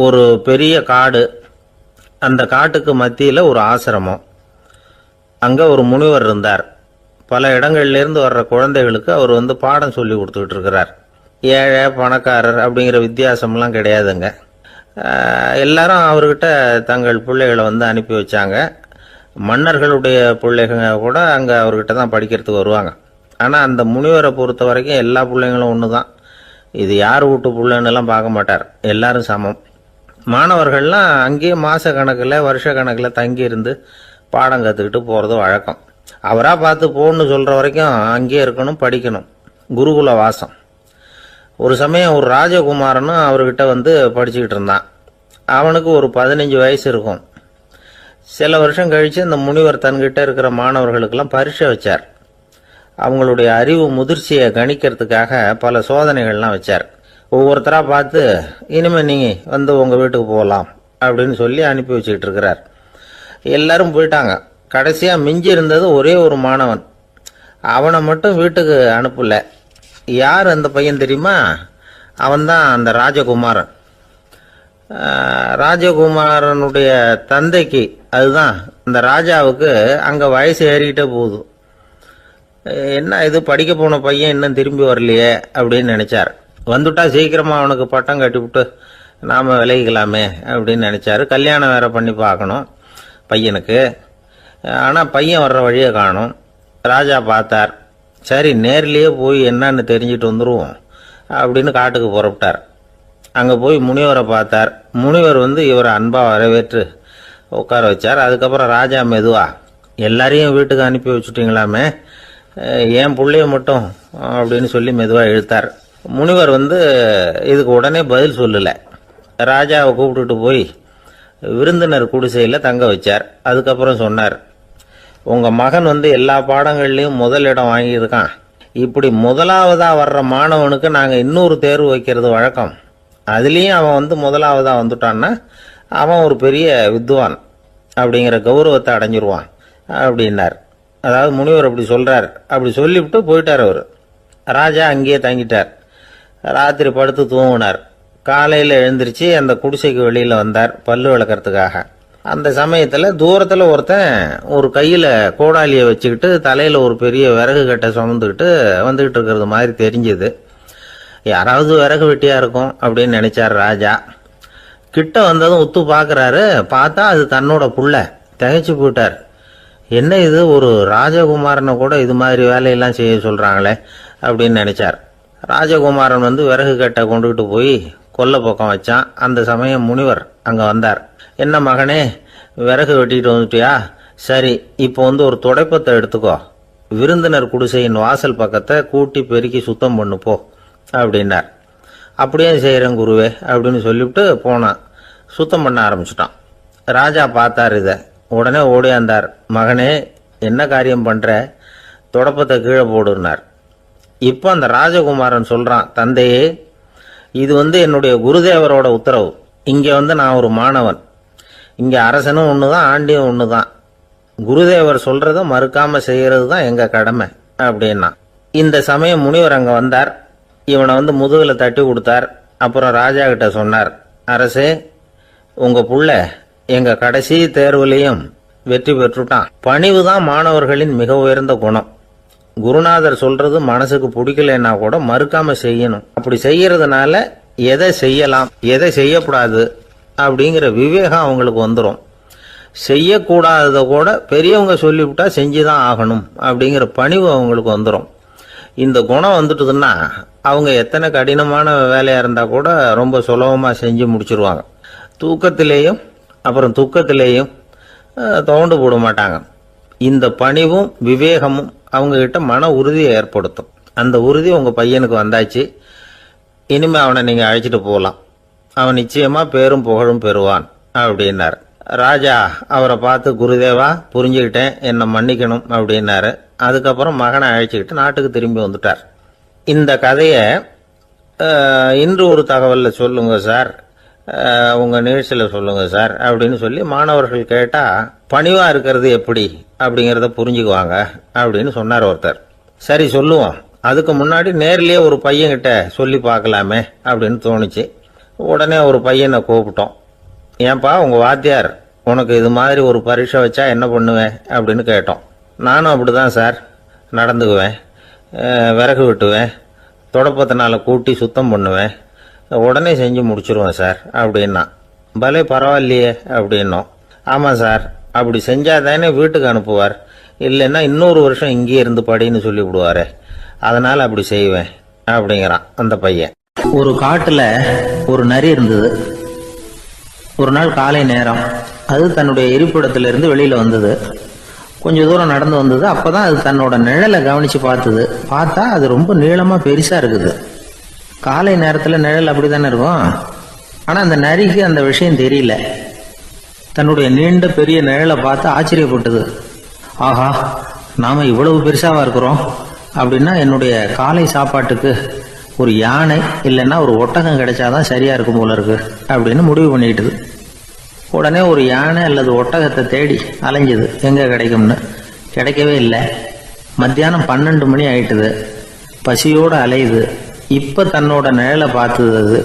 ஒரு பெரிய காடு. அந்த காட்டுக்கு மத்தியில் ஒரு ஆசிரமம். அங்கே ஒரு முனிவர் இருந்தார். பல இடங்கள்லேருந்து வர்ற குழந்தைகளுக்கு அவர் பாடம் சொல்லி கொடுத்துக்கிட்டு இருக்கிறார். ஏழை பணக்காரர் அப்படிங்கிற வித்தியாசம்லாம் கிடையாதுங்க. எல்லாரும் அவர்கிட்ட தங்கள் பிள்ளைகளை அனுப்பி வச்சாங்க. மன்னர்களுடைய பிள்ளைங்க கூட அங்கே அவர்கிட்ட தான் படிக்கிறதுக்கு வருவாங்க. ஆனால் அந்த முனிவரை பொறுத்த வரைக்கும் எல்லா பிள்ளைங்களும் ஒன்று தான். இது யார் வீட்டு பிள்ளைன்னெல்லாம் பார்க்க மாட்டார், எல்லாரும் சமம். மாணவர்கள்லாம் அங்கேயே மாத கணக்கில் வருஷ கணக்கில் தங்கி இருந்து பாடம் கற்றுக்கிட்டு போகிறது வழக்கம். அவராக பார்த்து போன்னு சொல்கிற வரைக்கும் அங்கேயே இருக்கணும், படிக்கணும். குருகுல வாசம். ஒரு சமயம் ஒரு ராஜகுமாரனும் அவர்கிட்ட படிச்சுக்கிட்டு இருந்தான். அவனுக்கு ஒரு 15 வயசு இருக்கும். சில வருஷம் கழித்து இந்த முனிவர் தன்கிட்ட இருக்கிற மாணவர்களுக்கெல்லாம் பரீட்சை வச்சார். அவங்களுடைய அறிவு முதிர்ச்சியை கணிக்கிறதுக்காக பல சோதனைகள்லாம் வச்சார். ஒவ்வொருத்தராக பார்த்து இனிமேல் நீங்கள் உங்கள் வீட்டுக்கு போகலாம் அப்படின்னு சொல்லி அனுப்பி வச்சுக்கிட்டு இருக்கிறார். எல்லாரும் போயிட்டாங்க. கடைசியாக மிஞ்சி இருந்தது ஒரே ஒரு மாணவன். அவனை மட்டும் வீட்டுக்கு அனுப்பல. யார் அந்த பையன் தெரியுமா? அவன்தான் அந்த ராஜகுமாரன். ராஜகுமாரனுடைய தந்தைக்கு, அதுதான் இந்த ராஜாவுக்கு, அங்கே வயசு ஏறிக்கிட்டே போகுது. என்ன இது, படிக்க போன பையன் இன்னும் திரும்பி வரலையே அப்படின்னு நினைச்சார். வந்துட்டா சீக்கிரமா அவனுக்கு பட்டம் கட்டிவிட்டு நாம விலகிக்கலாமே அப்படின்னு நினைச்சாரு. கல்யாணம் வேற பண்ணி பார்க்கணும் பையனுக்கு. ஆனால் பையன் வர்ற வழியை காணும். ராஜா பார்த்தார். சரி, நேர்லேயே போய் என்னன்னு தெரிஞ்சுட்டு வந்துடுவோம் அப்படின்னு காட்டுக்கு புறப்பட்டார். அங்கே போய் முனிவரை பார்த்தார். முனிவர் இவரை அன்பாக வரவேற்று உட்கார வச்சார். அதுக்கப்புறம் ராஜா மெதுவா, எல்லாரையும் வீட்டுக்கு அனுப்பி வச்சுட்டீங்களாமே, ஏன் பிள்ளைய மட்டும் அப்படின்னு சொல்லி மெதுவாக இழுத்தார். முனிவர் இதுக்கு உடனே பதில் சொல்லலை. ராஜாவை கூப்பிட்டுட்டு போய் விருந்தினர் குடிசையில் தங்க வச்சார். அதுக்கப்புறம் சொன்னார், உங்கள் மகன் எல்லா பாடங்கள்லையும் முதலிடம் வாங்கியிருக்கான். இப்படி முதலாவதாக வர்ற மாணவனுக்கு நாங்கள் இன்னொரு தேர்வு வைக்கிறது வழக்கம். அதுலேயும் அவன் முதலாவதாக வந்துட்டான்னா அவன் ஒரு பெரிய வித்வான் அப்படிங்கிற கௌரவத்தை அடைஞ்சிருவான் அப்படின்னார். அதாவது முனிவர் அப்படி சொல்கிறார். அப்படி சொல்லிவிட்டு போயிட்டார் அவர். ராஜா அங்கேயே தங்கிட்டார். ராத்திரி படுத்து தூங்கினார். காலையில் எழுந்திரிச்சு அந்த குடிசைக்கு வெளியில் வந்தார் பல்லு விளக்கறதுக்காக. அந்த சமயத்தில் தூரத்தில் ஒருத்தன் ஒரு கையில் கோடாலியை வச்சுக்கிட்டு தலையில் ஒரு பெரிய விறகு கட்டை சுமந்துக்கிட்டு வந்துக்கிட்டு இருக்கிறது மாதிரி தெரிஞ்சுது. யாராவது விறகு வெட்டியாக இருக்கும் அப்படின்னு நினைச்சார் ராஜா. கிட்ட வந்ததும் உத்து பார்க்குறாரு. பார்த்தா அது தன்னோட புள்ள. திகைச்சு போயிட்டார். என்ன இது, ஒரு ராஜகுமாரனை கூட இது மாதிரி வேலையெல்லாம் செய்ய சொல்கிறாங்களே அப்படின்னு நினைச்சார். ராஜகுமாரன் விறகு கட்டை கொண்டுகிட்டு போய் கொல்லை பக்கம் வச்சான். அந்த சமயம் முனிவர் அங்கே வந்தார். என்ன மகனே, விறகு வெட்டிட்டு வந்துட்டியா? சரி, இப்போ ஒரு துடைப்பத்தை எடுத்துக்கோ, விருந்தினர் குடிசையின் வாசல் பக்கத்தை கூட்டி பெருக்கி சுத்தம் பண்ணு போ அப்படின்னார். அப்படியே செய்கிறேன் குருவே அப்படின்னு சொல்லிவிட்டு போனான். சுத்தம் பண்ண ஆரம்பிச்சிட்டான். ராஜா பார்த்தார் இதை. உடனே ஓடியாந்தார். மகனே, என்ன காரியம் பண்ணுற? துடைப்பத்தை கீழே போடுனார். இப்போ அந்த ராஜகுமாரன் சொல்கிறான், தந்தையே, இது என்னுடைய குருதேவரோட உத்தரவு. இங்கே நான் ஒரு மாணவன். இங்கே அரசனும் ஒன்று தான், ஆண்டியும் ஒன்று தான். குருதேவர் சொல்கிறத மறுக்காமல் செய்கிறது தான் எங்கள் கடமை அப்படின்னா. இந்த சமயம் முனிவர் அங்கே வந்தார். இவனை முதுகில் தட்டி கொடுத்தார். அப்புறம் ராஜா கிட்ட சொன்னார், அரசே, உங்கள் புள்ள எங்கள் கடைசி தேர்வுலையும் வெற்றி பெற்றுட்டான். பணிவு தான் மாணவர்களின் மிக உயர்ந்த குணம். குருநாதர் சொல்றது மனசுக்கு பிடிக்கலன்னா கூட மறுக்காம செய்யணும். அப்படி செய்யறதுனால எதை செய்யலாம் எதை செய்யக்கூடாது அப்படிங்கிற விவேகம் அவங்களுக்கு வந்துடும். செய்யக்கூடாததை கூட பெரியவங்க சொல்லிவிட்டா செஞ்சுதான் ஆகணும் அப்படிங்கிற பணிவு அவங்களுக்கு வந்துடும். இந்த குணம் வந்துட்டுதுன்னா அவங்க எத்தனை கடினமான வேலையா இருந்தா கூட ரொம்ப சுலபமா செஞ்சு முடிச்சிருவாங்க. தூக்கத்திலேயும் அப்புறம் துக்கத்திலேயும் தோண்டு போட மாட்டாங்க. இந்த பணிவும் விவேகமும் அவங்க கிட்ட மன உறுதியை ஏற்படுத்தும். அந்த உறுதி உங்க பையனுக்கு வந்தாச்சு. இனிமே அவனை நீங்க அழைச்சிட்டு போகலாம். அவன் நிச்சயமா பேரும் புகழும் பெறுவான் அப்படின்னார். ராஜா அவரை பார்த்து, குருதேவா, புரிஞ்சுக்கிட்டேன், என்னை மன்னிக்கணும் அப்படின்னாரு. அதுக்கப்புறம் மகனை அழைச்சிக்கிட்டு நாட்டுக்கு திரும்பி வந்துட்டார். இந்த கதையை இன்று ஒரு தகவலில் சொல்லுங்க சார், உங்கள் நிகழ்ச்சியில் சொல்லுங்க சார் அப்படின்னு சொல்லி மாணவர்கள் கேட்டால் பணிவாக இருக்கிறது எப்படி அப்படிங்கிறத புரிஞ்சுக்குவாங்க அப்படின்னு சொன்னார் ஒருத்தர். சரி சொல்லுவோம், அதுக்கு முன்னாடி நேர்லேயே ஒரு பையன்கிட்ட சொல்லி பார்க்கலாமே அப்படின்னு தோணுச்சு. உடனே ஒரு பையனை கூப்பிட்டோம். ஏன்பா உங்கள் வாத்தியார் உனக்கு இது மாதிரி ஒரு பரீட்சை வச்சா என்ன பண்ணுவேன் அப்படின்னு கேட்டோம். நானும் அப்படி தான் சார் நடந்துக்குவேன், விறகு வெட்டுவேன், தொடப்பத்தினால கூட்டி சுத்தம் பண்ணுவேன், உடனே செஞ்சு முடிச்சிருவேன் சார் அப்படின்னா. பலே பரவாயில்லையே அப்படின்னோம். ஆமாம் சார், அப்படி செஞ்சால் தானே வீட்டுக்கு அனுப்புவார், இல்லைன்னா இன்னொரு வருஷம் இங்கேயே இருந்து படின்னு சொல்லி விடுவாரு, அதனால் அப்படி செய்வேன் அப்படிங்கிறான் அந்த பையன். ஒரு காட்டில் ஒரு நரி இருந்தது. ஒரு நாள் காலை நேரம் அது தன்னுடைய இருப்பிடத்திலிருந்து வெளியில் வந்தது. கொஞ்சம் தூரம் நடந்து வந்தது. அப்போ தான் அது தன்னோட நிழலை கவனித்து பார்த்தா அது ரொம்ப நீளமாக பெருசாக இருக்குது. காலை நேரத்தில் நிழல் அப்படி தானே இருக்கும். ஆனால் அந்த நரிக்கு அந்த விஷயம் தெரியல. தன்னுடைய நீண்ட பெரிய நிழலை பார்த்து ஆச்சரியப்பட்டது. ஆஹா, நாம் இவ்வளவு பெருசாக இருக்கிறோம் அப்படின்னா என்னுடைய காலை சாப்பாட்டுக்கு ஒரு யானை இல்லைன்னா ஒரு ஒட்டகம் கிடைச்சாதான் சரியாக இருக்கும் போல இருக்கு அப்படின்னு முடிவு பண்ணிக்கிட்டுது. உடனே ஒரு யானை அல்லது ஒட்டகத்தை தேடி அலைஞ்சுது, எங்கே கிடைக்கும்னு. கிடைக்கவே இல்லை. மத்தியானம் 12 மணி ஆயிட்டுது. பசியோடு அலையுது. இப்போ தன்னோட நிழலை பார்த்தது. அது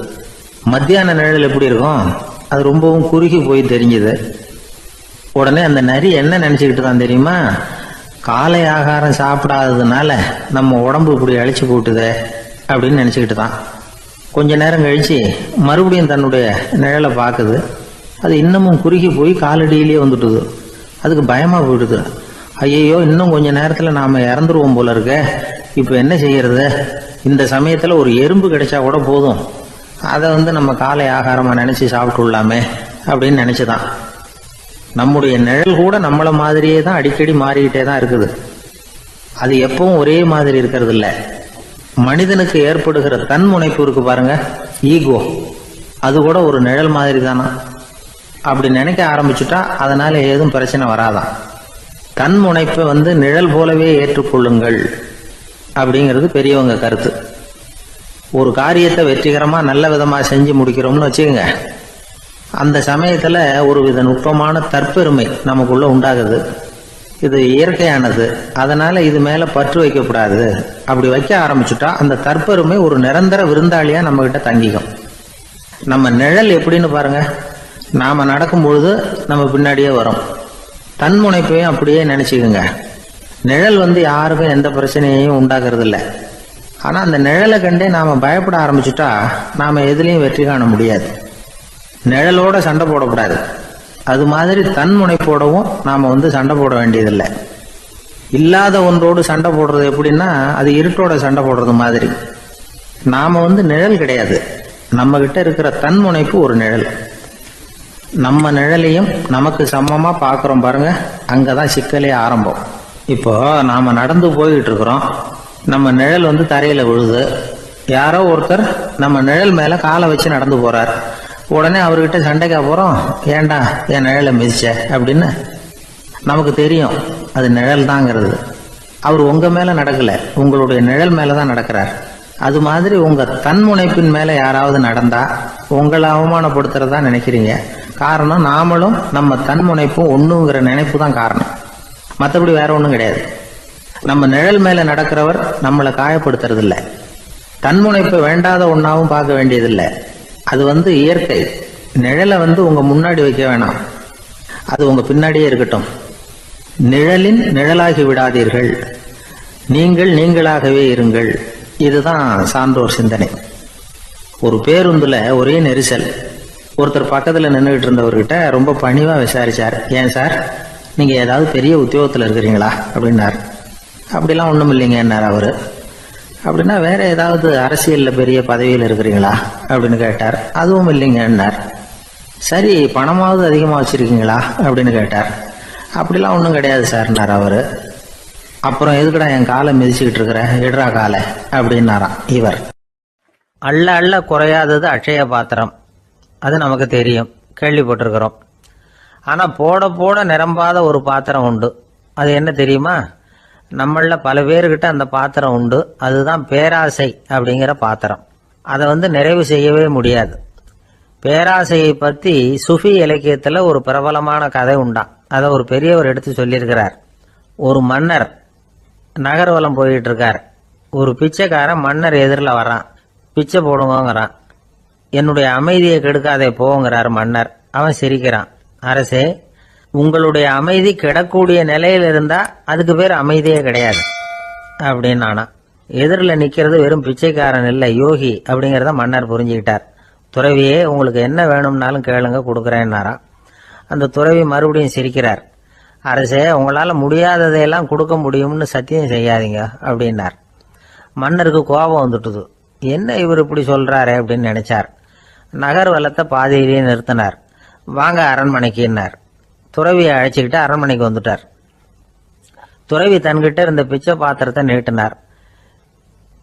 மத்தியான நிழல் எப்படி இருக்கும், அது ரொம்பவும் குறுகி போய் தெரிஞ்சுது. உடனே அந்த நரி என்ன நினச்சிக்கிட்டு தான் தெரியுமா, காலை ஆகாரம் சாப்பிடாததுனால நம்ம உடம்பு இப்படி அழிச்சு போட்டுதே அப்படின்னு நினச்சிக்கிட்டு தான். கொஞ்ச நேரம் கழித்து மறுபடியும் தன்னுடைய நிழலை பார்க்குது. அது இன்னமும் குறுகி போய் காலடியிலேயே வந்துட்டுது. அதுக்கு பயமாக போயிடுது. ஐயையோ, இன்னும் கொஞ்ச நேரத்தில் நாம் இறந்துருவோம் போல இருக்க, இப்போ என்ன செய்யறது? இந்த சமயத்தில் ஒரு எறும்பு கிடைச்சா கூட போதும், அதை நம்ம காலை ஆகாரமாக நினச்சி சாப்பிட்டுள்ளாமே அப்படின்னு நினச்சிதான். நம்முடைய நிழல் கூட நம்மளை மாதிரியே தான் அடிக்கடி மாறிக்கிட்டே தான் இருக்குது. அது எப்பவும் ஒரே மாதிரி இருக்கிறது இல்லை. மனிதனுக்கு ஏற்படுகிற தன்முனைப்பு இருக்கு பாருங்க, ஈகோ, அது கூட ஒரு நிழல் மாதிரி தானா. அப்படி நினைக்க ஆரம்பிச்சுட்டா அதனால ஏதும் பிரச்சனை வராதான். தன்முனைப்பை நிழல் போலவே ஏற்றுக்கொள்ளுங்கள் அப்படிங்கிறது பெரியவங்க கருத்து. ஒரு காரியத்தை வெற்றிகரமாக நல்ல விதமாக செஞ்சு முடிக்கிறோம்னு வச்சுக்கோங்க. அந்த சமயத்தில் ஒரு வித நுட்பமான தற்பெருமை நமக்குள்ள உண்டாகுது. இது இயற்கையானது, அதனால இது மேலே பற்று வைக்கக்கூடாது. அப்படி வைக்க ஆரம்பிச்சுட்டா அந்த தற்பெருமை ஒரு நிரந்தர விருந்தாளியாக நம்மகிட்ட தங்கிக்கும். நம்ம நிழல் எப்படின்னு பாருங்க, நாம் நடக்கும் பொழுது நம்ம பின்னாடியே வரும். தன்முனைப்பையும் அப்படியே நினச்சிக்கோங்க. நிழல் யாருக்கும் எந்த பிரச்சனையையும் உண்டாக்குறது இல்லை. ஆனால் அந்த நிழலை கண்டே நாம் பயப்பட ஆரம்பிச்சுட்டா நாம் எதுலேயும் வெற்றி காண முடியாது. நிழலோட சண்டை போடக்கூடாது. அது மாதிரி தன்முனைப்போடவும் நாம் சண்டை போட வேண்டியதில்லை. இல்லாத ஒன்றோடு சண்டை போடுறது எப்படின்னா, அது இருட்டோட சண்டை போடுறது மாதிரி. நாம் நிழல் கிடையாது, நம்ம கிட்ட இருக்கிற தன்முனைப்பு ஒரு நிழல். நம்ம நிழலையும் நமக்கு சமமாக பார்க்குறோம் பாருங்க, அங்கே தான் சிக்கலே ஆரம்பம். இப்போ நாம் நடந்து போய்கிட்டு இருக்கிறோம். நம்ம நிழல் தரையில் விழுது. யாரோ ஒருத்தர் நம்ம நிழல் மேலே காலை வச்சு நடந்து போகிறார். உடனே அவர்கிட்ட சண்டைக்கா போகிறோம், ஏண்டா என் நிழலை மிதிச்ச அப்படின்னு. நமக்கு தெரியும் அது நிழல் தாங்கிறது. அவர் உங்கள் மேலே நடக்கலை, உங்களுடைய நிழல் மேலே தான் நடக்கிறார். அது மாதிரி உங்கள் தன்முனைப்பின் மேலே யாராவது நடந்தால் உங்களை அவமானப்படுத்துறதா நினைக்கிறீங்க. காரணம், நாமளும் நம்ம தன்முனைப்பும் ஒன்றுங்கிற நினைப்பு தான் காரணம், மற்றபடி வேற ஒன்றும் கிடையாது. நம்ம நிழல் மேலே நடக்கிறவர் நம்மளை காயப்படுத்துறதில்லை. தன்முனைப்பை வேண்டாத ஒன்றாவும் பார்க்க வேண்டியதில்லை. அது இயற்கை. நிழலை உங்கள் முன்னாடி வைக்க வேணாம், அது உங்கள் பின்னாடியே இருக்கட்டும். நிழலின் நிழலாகி விடாதீர்கள், நீங்கள் நீங்களாகவே இருங்கள். இதுதான் சான்றோர் சிந்தனை. ஒரு பேருந்துல ஒரே நெரிசல். ஒருத்தர் பக்கத்தில் நின்றுகிட்டு இருந்தவர்கிட்ட ரொம்ப பணிவாக விசாரிச்சார், ஏன் சார் நீங்கள் ஏதாவது பெரிய உத்தியோகத்தில் இருக்கிறீங்களா அப்படின்னார். அப்படிலாம் ஒன்றும் இல்லைங்கன்னார் அவர். அப்படின்னா வேற ஏதாவது அரசியலில் பெரிய பதவியில் இருக்கிறீங்களா அப்படின்னு கேட்டார். அதுவும் இல்லைங்கன்னார். சரி, பணமாவது அதிகமாக வச்சுருக்கீங்களா அப்படின்னு கேட்டார். அப்படிலாம் ஒன்றும் கிடையாது சார்னார் அவர். அப்புறம் எதுக்குடா என் காலை மிதிச்சுக்கிட்டு இருக்கிற, எடுறா காலை அப்படின்னாராம் இவர். அள்ள அள்ள குறையாதது அட்சய பாத்திரம், அது நமக்கு தெரியும், கேள்விப்பட்டிருக்கிறோம். ஆனால் போட போட நிரம்பாத ஒரு பாத்திரம் உண்டு. அது என்ன தெரியுமா? நம்மள பல பேர்கிட்ட அந்த பாத்திரம் உண்டு. அதுதான் பேராசை அப்படிங்கிற பாத்திரம். அதை நிறைவு செய்யவே முடியாது. பேராசையை பற்றி சுஃபி இலக்கியத்தில் ஒரு பிரபலமான கதை உண்டாம். அதை ஒரு பெரியவர் எடுத்து சொல்லியிருக்கிறார். ஒரு மன்னர் நகர்வலம் போயிட்டு இருக்கார். ஒரு பிச்சைக்காரன் மன்னர் எதிரில் வரான். பிச்சை போடுங்கிறான். என்னுடைய அமைதியை கெடுக்காதே போங்கிறார் மன்னர். அவன் சிரிக்கிறான். அரசே, உங்களுடைய அமைதி கெடக்கூடிய நிலையில் இருந்தா அதுக்கு பேர் அமைதியே கிடையாது அப்படின்னு ஆனா. எதிரில் நிக்கிறது வெறும் பிச்சைக்காரன் இல்லை, யோகி அப்படிங்கிறத மன்னர் புரிஞ்சுக்கிட்டார். துறவியே, உங்களுக்கு என்ன வேணும்னாலும் கேளுங்க, கொடுக்குறேன்னாராம். அந்த துறவி மறுபடியும் சிரிக்கிறார். அரசே, உங்களால முடியாததையெல்லாம் கொடுக்க முடியும்னு சத்தியம் செய்யாதீங்க அப்படின்னார். மன்னருக்கு கோபம் வந்துட்டுது. என்ன இவர் இப்படி சொல்றாரு அப்படின்னு நினைச்சார். நகர்வலத்தை பாதியிலேயே நிறுத்தினார். வாங்க அரண்மனைக்குன்னார். துறவியை அழைச்சிக்கிட்டு அரண்மனைக்கு வந்துட்டார். துறவி தன்கிட்ட இருந்த பிச்சை பாத்திரத்தை நீட்டினார்.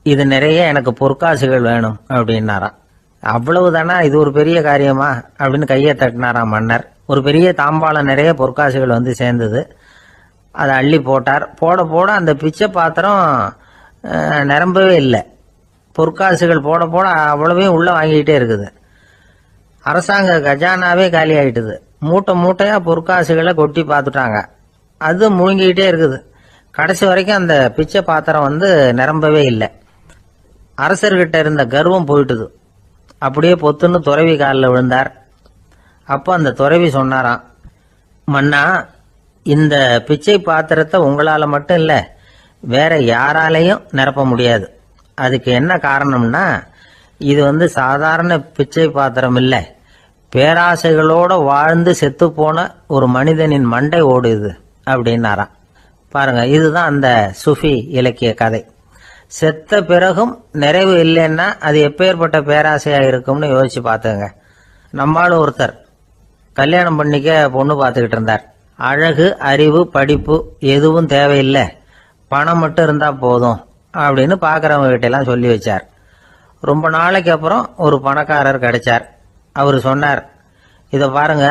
இது நிறைய எனக்கு பொற்காசுகள் வேணும் அப்படின்னாராம். அவ்வளவுதானா, இது ஒரு பெரிய காரியமா அப்படின்னு கையை தட்டினாராம் மன்னர். ஒரு பெரிய தாம்பாளம் நிறைய பொற்காசுகள் வந்து சேர்ந்தது. அதை அள்ளி போட்டார். போட போட அந்த பிச்சை பாத்திரம் நிரம்பவே இல்லை. பொற்காசுகள் போட போட அவ்வளவே உள்ள வாங்கிக்கிட்டே இருக்குது. அரசாங்க கஜானாவே காலி ஆயிட்டுது. மூட்டை மூட்டையா பொற்காசுகளை கொட்டி பார்த்துட்டாங்க. அது முழுங்கிக்கிட்டே இருக்குது. கடைசி வரைக்கும் அந்த பிச்சை பாத்திரம் வந்து நிரம்பவே இல்லை. அரசர்கிட்ட இருந்த கர்வம் போயிட்டுது. அப்படியே பொத்துன்னு துறவி காலில் விழுந்தார். அப்போ அந்த துறவி சொன்னாராம், மன்னா, இந்த பிச்சை பாத்திரத்தை உங்களால மட்டும் இல்லை, வேற யாராலையும் நிரப்ப முடியாது. அதுக்கு என்ன காரணம்னா, இது வந்து சாதாரண பிச்சை பாத்திரம் இல்லை, பேராசைகளோட வாழ்ந்து செத்து போன ஒரு மனிதனின் மண்டை ஓடுது அப்படின்னாராம். பாருங்க, இதுதான் அந்த சுஃபி இலக்கிய கதை. செத்த பிறகும் நிறைவு இல்லைன்னா அது எப்பேற்பட்ட பேராசையா இருக்கும்னு யோசிச்சு பார்த்துங்க. நம்மால் ஒருத்தர் கல்யாணம் பண்ணிக்க பொண்ணு பார்த்துக்கிட்டு இருந்தார். அழகு, அறிவு, படிப்பு எதுவும் தேவையில்லை, பணம் மட்டும் இருந்தா போதும் அப்படின்னு பார்க்கறவங்க கிட்ட எல்லாம் சொல்லி வச்சார். ரொம்ப நாளைக்கு அப்புறம் ஒரு பணக்காரர் கிடைச்சார். அவர் சொன்னார், இதை பாருங்க,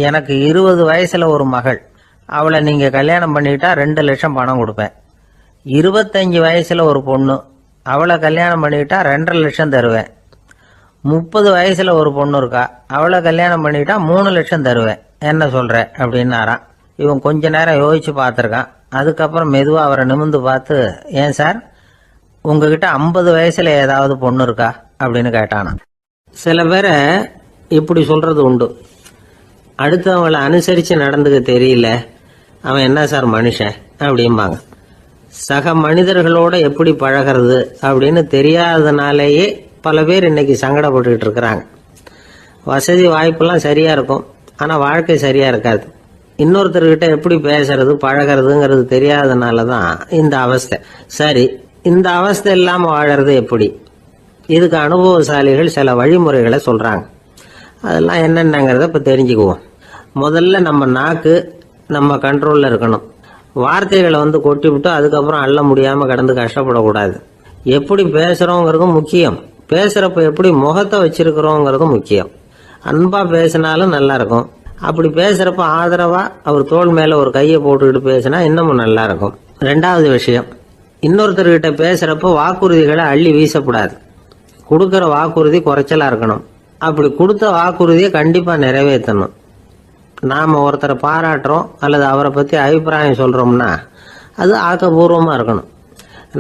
எனக்கு 20 வயசுல ஒரு மகள், அவளை நீங்க கல்யாணம் பண்ணிட்டா 2 லட்சம் பணம் கொடுப்பேன். 25 வயசுல ஒரு பொண்ணு, அவளை கல்யாணம் பண்ணிட்டா 2.5 லட்சம் தருவேன். 30 வயசுல ஒரு பொண்ணு இருக்கா, அவளை கல்யாணம் பண்ணிட்டா 3 லட்சம் தருவேன். என்ன சொல்ற அப்படின்னாராம். இவன் கொஞ்ச நேரம் யோசிச்சு பார்த்துருக்கான். அதுக்கப்புறம் மெதுவா அவரை நிமிர்ந்து பார்த்து, ஏன் சார், உங்ககிட்ட 50 வயசுல ஏதாவது பொண்ணு இருக்கா அப்படின்னு கேட்டானா. சில பேரை இப்படி சொல்றது உண்டு. அடுத்தவங்களை அனுசரிச்சு நடந்துக்க தெரியல, அவன் என்ன சார் மனுஷன் அப்படிம்பாங்க. சக மனிதர்களோட எப்படி பழகிறது அப்படின்னு தெரியாததுனாலேயே பல பேர் இன்னைக்கு சங்கடப்பட்டுக்கிட்டு இருக்கிறாங்க. வசதி வாய்ப்பெல்லாம் சரியா இருக்கும், ஆனா வாழ்க்கை சரியா இருக்காது. இன்னொருத்தர்கிட்ட எப்படி பேசுறது பழகிறதுங்கிறது தெரியாததுனாலதான் இந்த அவஸ்தை. சரி, இந்த அவஸ்தை இல்லாம வாழறது எப்படி? இதுக்கு அனுபவசாலிகள் சில வழிமுறைகளை சொல்றாங்க. அதெல்லாம் என்னென்னங்கிறத இப்ப தெரிஞ்சுக்குவோம். முதல்ல நம்ம நாக்கு நம்ம கண்ட்ரோல்ல இருக்கணும். வார்த்தைகளை வந்து கொட்டி விட்டு அதுக்கப்புறம் அள்ள முடியாம கடந்து கஷ்டப்படக்கூடாது. எப்படி பேசுறோங்கிறதும் முக்கியம், பேசுறப்ப எப்படி முகத்தை வச்சிருக்கிறோங்கிறதும் முக்கியம். அன்பா பேசினாலும் நல்லா இருக்கும். அப்படி பேசுறப்ப ஆதரவா அவர் தோள் மேல ஒரு கையை போட்டுக்கிட்டு பேசினா இன்னமும் நல்லா இருக்கும். 2வது விஷயம், இன்னொருத்தர்கிட்ட பேசுறப்ப வாக்குறுதிகளை அள்ளி வீசக்கூடாது. கொடுக்கற வாக்குறுதி குறைச்சலா இருக்கணும். அப்படி கொடுத்த வாக்குறுதியை கண்டிப்பா நிறைவேற்றணும். நாம ஒருத்தரை பாராட்டுறோம் அல்லது அவரை பத்தி அபிப்பிராயம் சொல்றோம்னா அது ஆக்கப்பூர்வமா இருக்கணும்.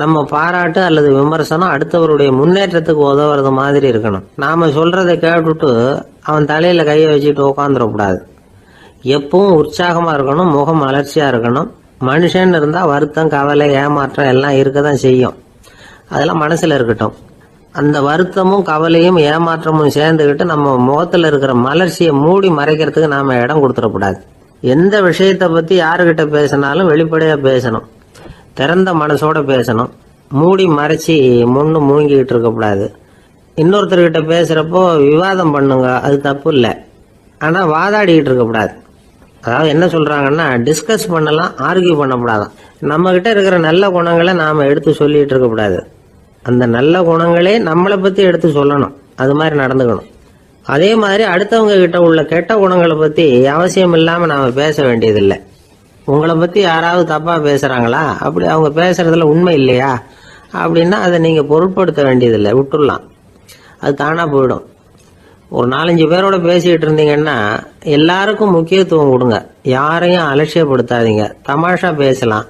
நம்ம பாராட்டு அல்லது விமர்சனம் அடுத்தவருடைய முன்னேற்றத்துக்கு உதவுறது மாதிரி இருக்கணும். நாம சொல்றதை கேட்டுட்டு அவன் தலையில கையை வச்சுட்டு உட்காந்துடக்கூடாது. எப்பவும் உற்சாகமா இருக்கணும், முகம் மலர்ச்சியா இருக்கணும். மனுஷன் இருந்தா வருத்தம், கவலை, ஏமாற்றம் எல்லாம் இருக்கதான் செய்யும். அதெல்லாம் மனசுல இருக்கட்டும். அந்த வருத்தமும் கவலையும் ஏமாற்றமும் சேர்ந்துக்கிட்டு நம்ம முகத்துல இருக்கிற மலர்ச்சியை மூடி மறைக்கிறதுக்கு நாம இடம் கொடுத்துடக்கூடாது. எந்த விஷயத்தை பத்தி யாருகிட்ட பேசினாலும் வெளிப்படையா பேசணும், திறந்த மனசோட பேசணும். மூடி மறைச்சி முன்னு மூழ்கிட்டு இருக்கக்கூடாது. இன்னொருத்தர்கிட்ட பேசுறப்போ விவாதம் பண்ணுங்க, அது தப்பு இல்லை, ஆனா வாதாடிக்கிட்டு இருக்கக்கூடாது. அதாவது என்ன சொல்றாங்கன்னா, டிஸ்கஸ் பண்ணலாம், ஆர்கியூ பண்ணக்கூடாதான். நம்ம கிட்ட இருக்கிற நல்ல குணங்களை நாம எடுத்து சொல்லிட்டு இருக்கக்கூடாது. அந்த நல்ல குணங்களே நம்மளை பத்தி எடுத்து சொல்லணும். அது மாதிரி நடந்துக்கணும். அதே மாதிரி அடுத்தவங்க கிட்ட உள்ள கெட்ட குணங்களை பத்தி அவசியம் இல்லாம நாம பேச வேண்டியதில்லை. உங்களை பத்தி யாராவது தப்பா பேசுறாங்களா, அப்படி அவங்க பேசுறதுல உண்மை இல்லையா அப்படின்னா அதை நீங்க பொருட்படுத்த வேண்டியதில்லை, விட்டுடலாம். அது தானா போயிடும். ஒரு 4-5 பேரோட பேசிட்டு இருந்தீங்கன்னா எல்லாருக்கும் முக்கியத்துவம் கொடுங்க, யாரையும் அலட்சியப்படுத்தாதீங்க. தமாஷா பேசலாம்,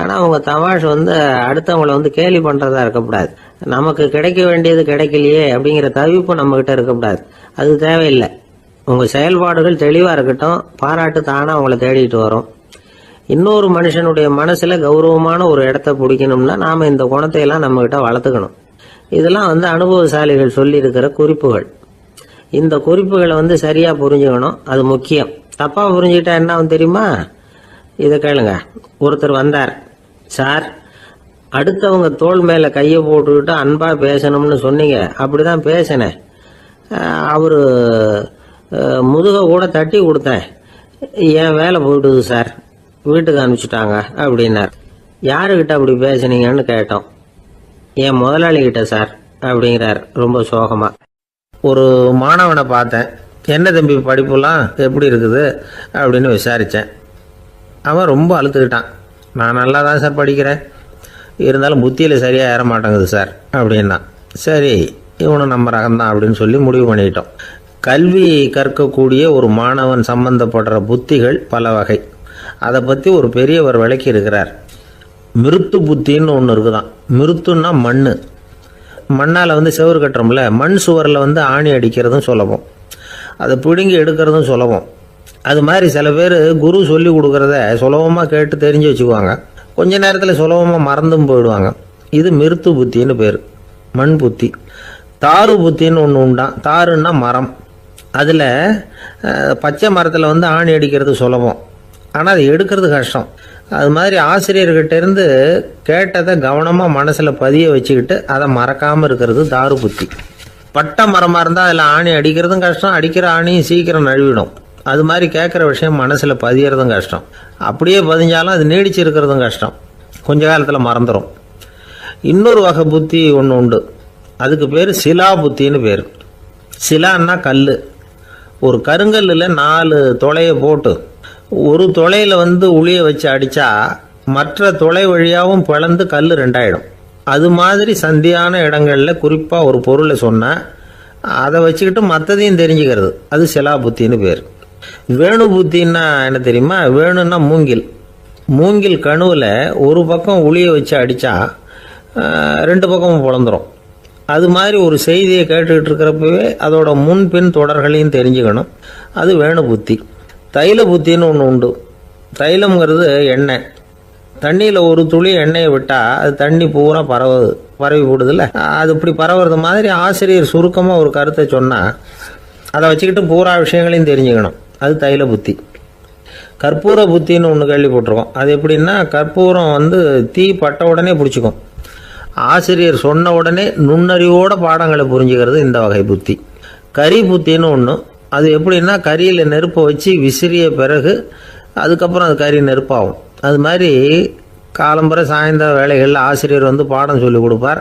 ஆனா உங்க தமாஷ் வந்து அடுத்தவங்களை வந்து கேலி பண்றதா இருக்கக்கூடாது. நமக்கு கிடைக்க வேண்டியது கிடைக்கலையே அப்படிங்கிற தவிப்பு நம்மகிட்ட இருக்கக்கூடாது. அது தேவையில்லை. உங்கள் செயல்பாடுகள் தெளிவாக இருக்கட்டும், பாராட்டு தானாக உங்களை தேடிட்டு வரும். இன்னொரு மனுஷனுடைய மனசில் கௌரவமான ஒரு இடத்த பிடிக்கணும்னா நாம் இந்த குணத்தை எல்லாம் நம்மகிட்ட வளர்த்துக்கணும். இதெல்லாம் அனுபவசாலிகள் சொல்லியிருக்கிற குறிப்புகள். இந்த குறிப்புகளை சரியாக புரிஞ்சுக்கணும், அது முக்கியம். தப்பாக புரிஞ்சுக்கிட்டா என்ன ஆகும் தெரியுமா? இதை கேளுங்க. ஒருத்தர் வந்தார். சார், அடுத்தவங்க தோள் மேலே கையை போட்டுக்கிட்டு அன்பாக பேசணும்னு சொன்னீங்க. அப்படிதான் பேசினேன். அவர் முதுக கூட தட்டி கொடுத்தேன். என் வேலை போயிடுது சார், வீட்டுக்கு அனுப்பிச்சிட்டாங்க அப்படின்னார். யாருக்கிட்ட அப்படி பேசுனீங்கன்னு கேட்டோம். என் முதலாளிகிட்ட சார் அப்படிங்கிறார் ரொம்ப சோகமா. ஒரு மாணவனை பார்த்தேன். என்ன தம்பி படிப்புலாம் எப்படி இருக்குது அப்படின்னு விசாரித்தேன். அவன் ரொம்ப அழுத்துக்கிட்டான். நான் நல்லா தான் சார் படிக்கிறேன், இருந்தாலும் புத்தியில் சரியாக ஏற மாட்டேங்குது சார் அப்படின்னா. சரி, இவனும் நம்ம ரகம்தான் அப்படின்னு சொல்லி முடிவு பண்ணிட்டோம். கல்வி கற்கக்கூடிய ஒரு மாணவன் சம்பந்தப்படுற புத்திகள் பல வகை. அதை பற்றி ஒரு பெரியவர் விளக்கி இருக்கிறார். மிருத்து புத்தின்னு ஒன்று இருக்குதான். மிருத்துன்னா மண். மண்ணால் செவுறு கட்டுறோம்ல, மண் சுவரில் ஆணி அடிக்கிறதும் சுலபம், அதை பிடுங்கி எடுக்கிறதும் சுலபம். அது மாதிரி சில பேர் குரு சொல்லி கொடுக்குறத சுலபமாக கேட்டு தெரிஞ்சு வச்சுக்குவாங்க, கொஞ்ச நேரத்தில் சுலபமாக மறந்தும் போயிடுவாங்க. இது மிருத்து புத்தின்னு பேர், மண் புத்தி. தாரு புத்தின்னு ஒன்று உண்டான். தாருன்னா மரம். அதில் பச்சை மரத்தில் ஆணி அடிக்கிறது சுலபம், ஆனால் அதை எடுக்கிறது கஷ்டம். அது மாதிரி ஆசிரியர்கிட்ட இருந்து கேட்டதை கவனமாக மனசில் பதிய வச்சுக்கிட்டு அதை மறக்காமல் இருக்கிறது தாரு புத்தி. பட்டை மரமாக இருந்தால் அதில் ஆணி அடிக்கிறதும் கஷ்டம், அடிக்கிற ஆணியும் சீக்கிரம் நழுவிடும். அது மாதிரி கேட்குற விஷயம் மனசில் பதியறதும் கஷ்டம். அப்படியே பதிஞ்சாலும் அது நீடிச்சு இருக்கிறதும் கஷ்டம், கொஞ்ச காலத்தில் மறந்துடும். இன்னொரு வகை புத்தி ஒன்று உண்டு, அதுக்கு பேர் சிலா புத்தின்னு பேர். சிலான்னா கல். ஒரு கருங்கல்லில் 4 துளையை போட்டு ஒரு துளையில் உளிய வச்சு அடித்தா மற்ற துளை வழியாகவும் பிளந்து கல் 2ஆயிடும். அது மாதிரி சந்தியான இடங்களில் குறிப்பாக ஒரு பொருளை சொன்னால் அதை வச்சுக்கிட்டு மற்றதையும் தெரிஞ்சுக்கிறது, அது சிலா புத்தின்னு பேர். வேணு புத்தின்னா என்ன தெரியுமா? வேணுன்னா மூங்கில். மூங்கில் கணுவில் ஒரு பக்கம் உளிய வச்சு அடித்தா 2 பக்கமும் பிளந்துடும். அது மாதிரி ஒரு செய்தியை கேட்டுக்கிட்டு இருக்கிறப்பவே அதோட முன்பின் தொடர்களையும் தெரிஞ்சுக்கணும், அது வேணு புத்தி. தைல புத்தின்னு ஒன்று உண்டு. தைலம்ங்கிறது எண்ணெய். தண்ணியில் ஒரு துளி எண்ணெயை விட்டால் அது தண்ணி பூரா பரவி போடுதில்ல, அது இப்படி பரவுறது மாதிரி ஆசிரியர் சுருக்கமாக ஒரு கருத்தை சொன்னால் அதை வச்சுக்கிட்டு பூரா விஷயங்களையும் தெரிஞ்சுக்கணும், அது தைல புத்தி. கற்பூர புத்தின்னு ஒன்று கேள்விப்பட்டிருக்கோம். அது எப்படின்னா, கற்பூரம் தீ பட்ட உடனே பிடிச்சிக்கும். ஆசிரியர் சொன்ன உடனே நுண்ணறிவோட பாடங்களை புரிஞ்சுக்கிறது இந்த வகை புத்தி. கரி புத்தின்னு ஒன்று. அது எப்படின்னா, கரியில் நெருப்பை வச்சு விசிறிய பிறகு அதுக்கப்புறம் அது கறி நெருப்பாகும். அது மாதிரி காலம்பரை சாயந்தர வேலைகளில் ஆசிரியர் பாடம் சொல்லி கொடுப்பார்,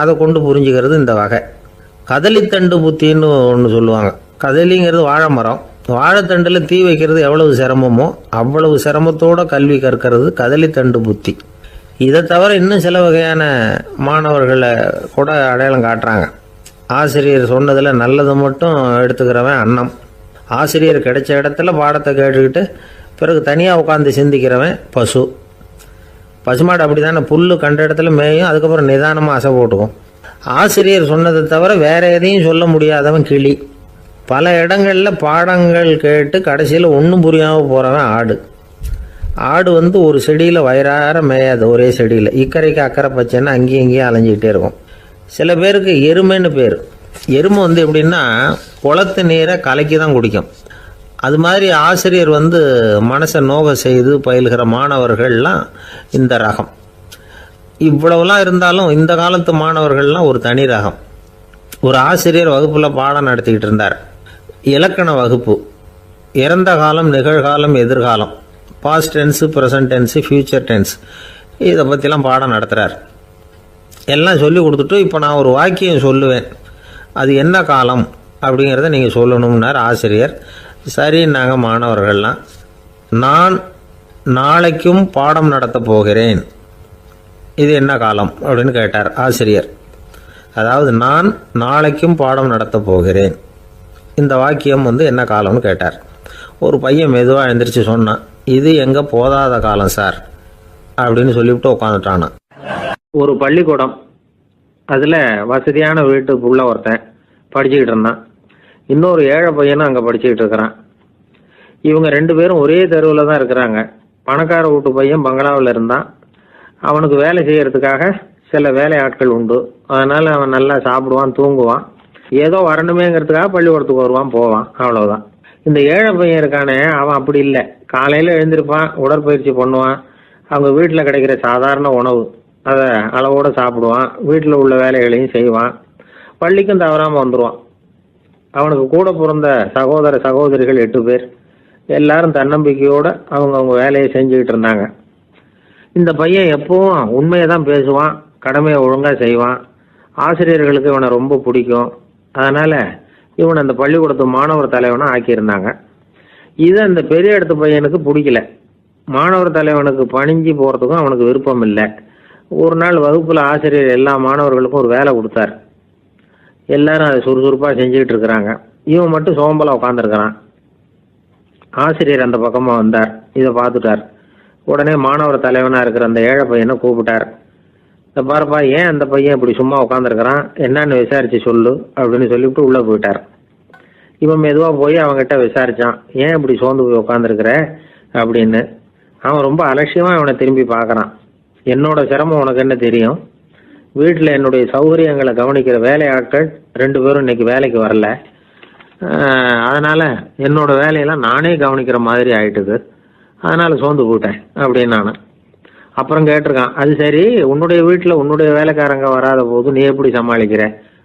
அதை கொண்டு புரிஞ்சுக்கிறது இந்த வகை. கதலித்தண்டு புத்தின்னு ஒன்று சொல்லுவாங்க. கதலிங்கிறது வாழை மரம். வாழைத்தண்டில் தீ வைக்கிறது எவ்வளவு சிரமமோ அவ்வளவு சிரமத்தோடு கல்வி கற்கிறது கதலித்தண்டு புத்தி. இதை தவிர இன்னும் சில வகையான மாணவர்களை கூட அடையாளம் காட்டுறாங்க. ஆசிரியர் சொன்னதில் நல்லதை மட்டும் எடுத்துக்கிறவன் அன்னம். ஆசிரியர் கிடைச்ச இடத்துல பாடத்தை கேட்டுக்கிட்டு பிறகு தனியாக உட்காந்து சிந்திக்கிறவன் பசு. பசுமாடு அப்படி தானே, புல் கண்ட இடத்துல மேயும், அதுக்கப்புறம் நிதானமாக அசை போட்டுக்கும். ஆசிரியர் சொன்னதை தவிர வேற எதையும் சொல்ல முடியாதவன் கிளி. பல இடங்களில் பாடங்கள் கேட்டு கடைசியில் ஒன்றும் புரியாமல் போகிறவன் ஆடு. ஆடு ஒரு செடியில் வயிறார மேயாது, ஒரே செடியில். இக்கரைக்கு அக்கறை பச்சைன்னா அங்கேயும் இங்கேயும் அலைஞ்சிக்கிட்டே இருக்கும். சில பேருக்கு எருமைன்னு பேர். எருமை எப்படின்னா குளத்து நீரை கலக்கி தான் குடிக்கும். அது மாதிரி ஆசிரியர் மனசை நோக செய்து பயில்கிற மாணவர்கள்லாம் இந்த ரகம். இவ்வளவுலாம் இருந்தாலும் இந்த காலத்து மாணவர்கள்லாம் ஒரு தனி ரகம். ஒரு ஆசிரியர் வகுப்பில் பாடம் நடத்திக்கிட்டு இருந்தார். இலக்கண வகுப்பு. இறந்த காலம், நிகழ்காலம், எதிர்காலம், past tense, present tense, future tense, இதை பற்றிலாம் பாடம் நடத்துகிறார். எல்லாம் சொல்லி கொடுத்துட்டு இப்போ நான் ஒரு வாக்கியம் சொல்லுவேன், அது என்ன காலம் அப்படிங்கிறத நீங்கள் சொல்லணும்னார் ஆசிரியர். சரி, நாங்கள் மாணவர்கள்லாம், நான் நாளைக்கும் பாடம் நடத்த போகிறேன், இது என்ன காலம் அப்படின்னு கேட்டார் ஆசிரியர். அதாவது நான் நாளைக்கும் பாடம் நடத்த போகிறேன், இந்த வாக்கியம் என்ன காலம்னு கேட்டார். ஒரு பையன் மெதுவாக எழுந்திரிச்சு சொன்னான், இது எங்கே போதாத காலம் சார் அப்படின்னு சொல்லிவிட்டு உட்காந்துட்டானா. ஒரு பள்ளிக்கூடம், அதில் வசதியான வீட்டுக்குள்ள ஒருத்தன் படிச்சுக்கிட்டு இருந்தான். இன்னொரு ஏழை பையனும் அங்கே படிச்சுக்கிட்டு இருக்கிறான். இவங்க 2 பேரும் ஒரே தெருவில் தான் இருக்கிறாங்க. பணக்கார வீட்டு பையன் பங்களாவில் இருந்தான். அவனுக்கு வேலை செய்யறதுக்காக சில வேலை ஆட்கள் உண்டு. அதனால அவன் நல்லா சாப்பிடுவான், தூங்குவான். ஏதோ வரணுமேங்கிறதுக்காக பள்ளிக்கூடத்துக்கு வருவான், போவான், அவ்வளவுதான். இந்த ஏழை பையன் இருக்கானே, அவன் அப்படி இல்லை. காலையில் எழுந்திருப்பான், உடற்பயிற்சி பண்ணுவான், அவங்க வீட்டில் கிடைக்கிற சாதாரண உணவு அதை அளவோடு சாப்பிடுவான், வீட்டில் உள்ள வேலைகளையும் செய்வான், பள்ளிக்கும் தவறாமல் வந்துடுவான். அவனுக்கு கூட பிறந்த சகோதர சகோதரிகள் 8 பேர். எல்லாரும் தன்னம்பிக்கையோடு அவங்க வேலையை செஞ்சுக்கிட்டு இருந்தாங்க. இந்த பையன் எப்பவும் உண்மையை தான் பேசுவான், கடமையை ஒழுங்காக செய்வான். ஆசிரியர்களுக்கு இவனை ரொம்ப பிடிக்கும். அதனால் இவனை அந்த பள்ளிக்கூடத்து மாணவர் தலைவனாக ஆக்கியிருந்தாங்க. இது அந்த பெரிய இடத்து பையனுக்கு பிடிக்கல. மாணவர் தலைவனுக்கு பணிஞ்சு போகிறதுக்கும் அவனுக்கு விருப்பம் இல்லை. ஒரு நாள் வகுப்பில் ஆசிரியர் எல்லா மாணவர்களுக்கும் ஒரு வேலை கொடுத்தார். எல்லாரும் அதை சுறுசுறுப்பாக செஞ்சுக்கிட்டு இருக்கிறாங்க. இவன் மட்டும் சோம்பலாக உட்காந்துருக்கிறான். ஆசிரியர் அந்த பக்கமாக வந்தார், இதை பார்த்துட்டார். உடனே மாணவர் தலைவனாக இருக்கிற அந்த ஏழை பையனை கூப்பிட்டார். இந்த பாருப்பா, ஏன் அந்த பையன் இப்படி சும்மா உட்காந்துருக்கிறான், என்னன்னு விசாரிச்சு சொல்லு அப்படின்னு சொல்லிவிட்டு உள்ளே போயிட்டார். இவன் மெதுவாக போய் அவங்ககிட்ட விசாரிச்சான், ஏன் இப்படி சோர்ந்து போய் உட்காந்துருக்கிற அப்படின்னு. அவன் ரொம்ப அலட்சியமாக இவனை திரும்பி பார்க்குறான். என்னோட சிரமம் உனக்கு என்ன தெரியும்? வீட்டில் என்னுடைய சௌகரியங்களை கவனிக்கிற வேலை ஆட்கள் 2 பேரும் இன்னைக்கு வேலைக்கு வரல. அதனால் என்னோட வேலையெல்லாம் நானே கவனிக்கிற மாதிரி ஆயிட்டுது. அதனால் சோர்ந்து போயிட்டேன் அப்படின்னு நான். அப்புறம் கேட்டிருக்கான், அது சரி, உன்னுடைய வீட்டில் உன்னுடைய வேலைக்காரங்க வராத போது நீ எப்படி சமாளிக்கிற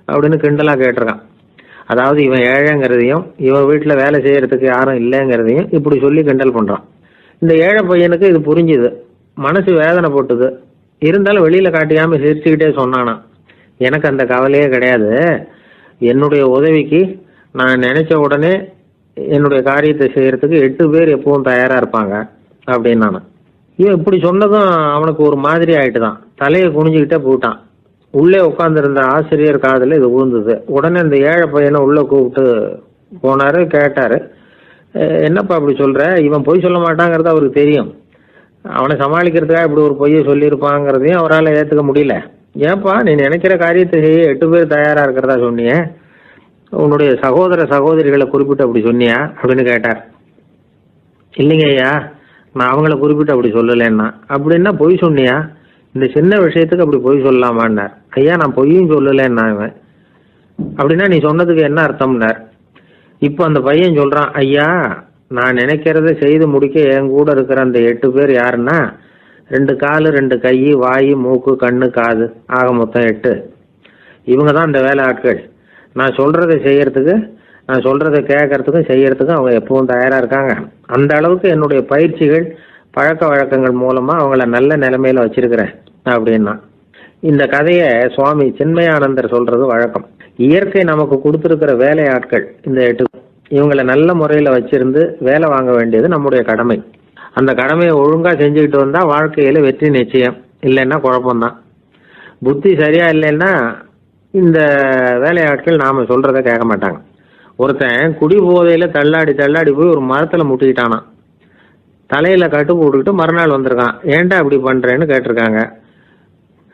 அப்படின்னு கிண்டலாக கேட்டிருக்கான். அதாவது இவன் ஏழைங்கிறதையும் இவன் வீட்டில் வேலை செய்யறதுக்கு யாரும் இல்லைங்கிறதையும் இப்படி சொல்லி கிண்டல் பண்ணுறான். இந்த ஏழை பையனுக்கு இது புரிஞ்சுது. மனசு வேதனை போட்டுது. இருந்தாலும் வெளியில் காட்டியாமல் சிரிச்சுக்கிட்டே சொன்னானா, எனக்கு அந்த கவலையே கிடையாது. என்னுடைய உதவிக்கு நான் நினைச்ச உடனே என்னுடைய காரியத்தை செய்யறதுக்கு 8 பேர் எப்பவும் தயாராக இருப்பாங்க அப்படின்னு நான். இவன் இப்படி சொன்னதும் அவனுக்கு ஒரு மாதிரி ஆயிட்டு தான். தலையை குனிஞ்சுக்கிட்டே போயிட்டான். உள்ளே உட்காந்துருந்த ஆசிரியர் காதில் இது விழுந்தது. உடனே இந்த ஏழை பையனை உள்ளே கூப்பிட்டு போனார், கேட்டார், என்னப்பா அப்படி சொல்கிற? இவன் பொய் சொல்ல மாட்டாங்கிறது அவருக்கு தெரியும். அவனை சமாளிக்கிறதுக்காக இப்படி ஒரு பொய்யை சொல்லியிருப்பாங்கிறதையும் அவரால் ஏற்றுக்க முடியல. ஏன்ப்பா, நீ நினைக்கிற காரியத்தை செய்ய 8 பேர் தயாராக இருக்கிறதா சொன்னிய, உன்னுடைய சகோதர சகோதரிகளை குறிப்பிட்டு அப்படி சொன்னியா அப்படின்னு கேட்டார். இல்லைங்க ஐயா, நான் அவங்கள குறிப்பிட்டு அப்படி சொல்லலைன்னா. அப்படின்னா பொய் சொன்னியா? இந்த சின்ன விஷயத்துக்கு அப்படி பொய் சொல்லலாமான்னார். ஐயா, நான் பொய்யும் சொல்லலைன்னா. இவன் அப்படின்னா நீ சொன்னதுக்கு என்ன அர்த்தம்னார். இப்போ அந்த பையன் சொல்கிறான், ஐயா, நான் நினைக்கிறத செய்து முடிக்க என் கூட இருக்கிற அந்த 8 பேர் யாருன்னா 2 காலு, 2 கை, வாய், மூக்கு, கண்ணு, காது, ஆக மொத்தம் 8. இவங்க தான் இந்த வேலை ஆட்கள். நான் சொல்கிறத செய்யறதுக்கு, நான் சொல்கிறத கேட்கறதுக்கும் செய்யறதுக்கும் அவங்க எப்பவும் தயாராக இருக்காங்க. அந்த அளவுக்கு என்னுடைய பயிற்சிகள், பழக்க வழக்கங்கள் மூலமாக அவங்கள நல்ல நிலைமையில் வச்சிருக்கிறேன் அப்படின்னா. இந்த கதையை சுவாமி சின்மயானந்தர் சொல்கிறது வழக்கம். இயற்கை நமக்கு கொடுத்துருக்கிற வேலை ஆட்கள் இந்த 8. இவங்களை நல்ல முறையில் வச்சிருந்து வேலை வாங்க வேண்டியது நம்முடைய கடமை. அந்த கடமையை ஒழுங்காக செஞ்சுக்கிட்டு வந்தால் வாழ்க்கையில் வெற்றி நிச்சயம். இல்லைன்னா குழப்பம்தான். புத்தி சரியா இல்லைன்னா இந்த வேலையாட்கள் நாம் சொல்கிறத கேட்க மாட்டாங்க. ஒருத்தன் குடி போதையில் தள்ளாடி தள்ளாடி போய் ஒரு மரத்தில் முட்டிக்கிட்டானான். தலையில் கட்டு போட்டுக்கிட்டு மறுநாள் வந்திருக்கான். ஏன்டா இப்படி பண்ணுறேன்னு கேட்டிருக்காங்க.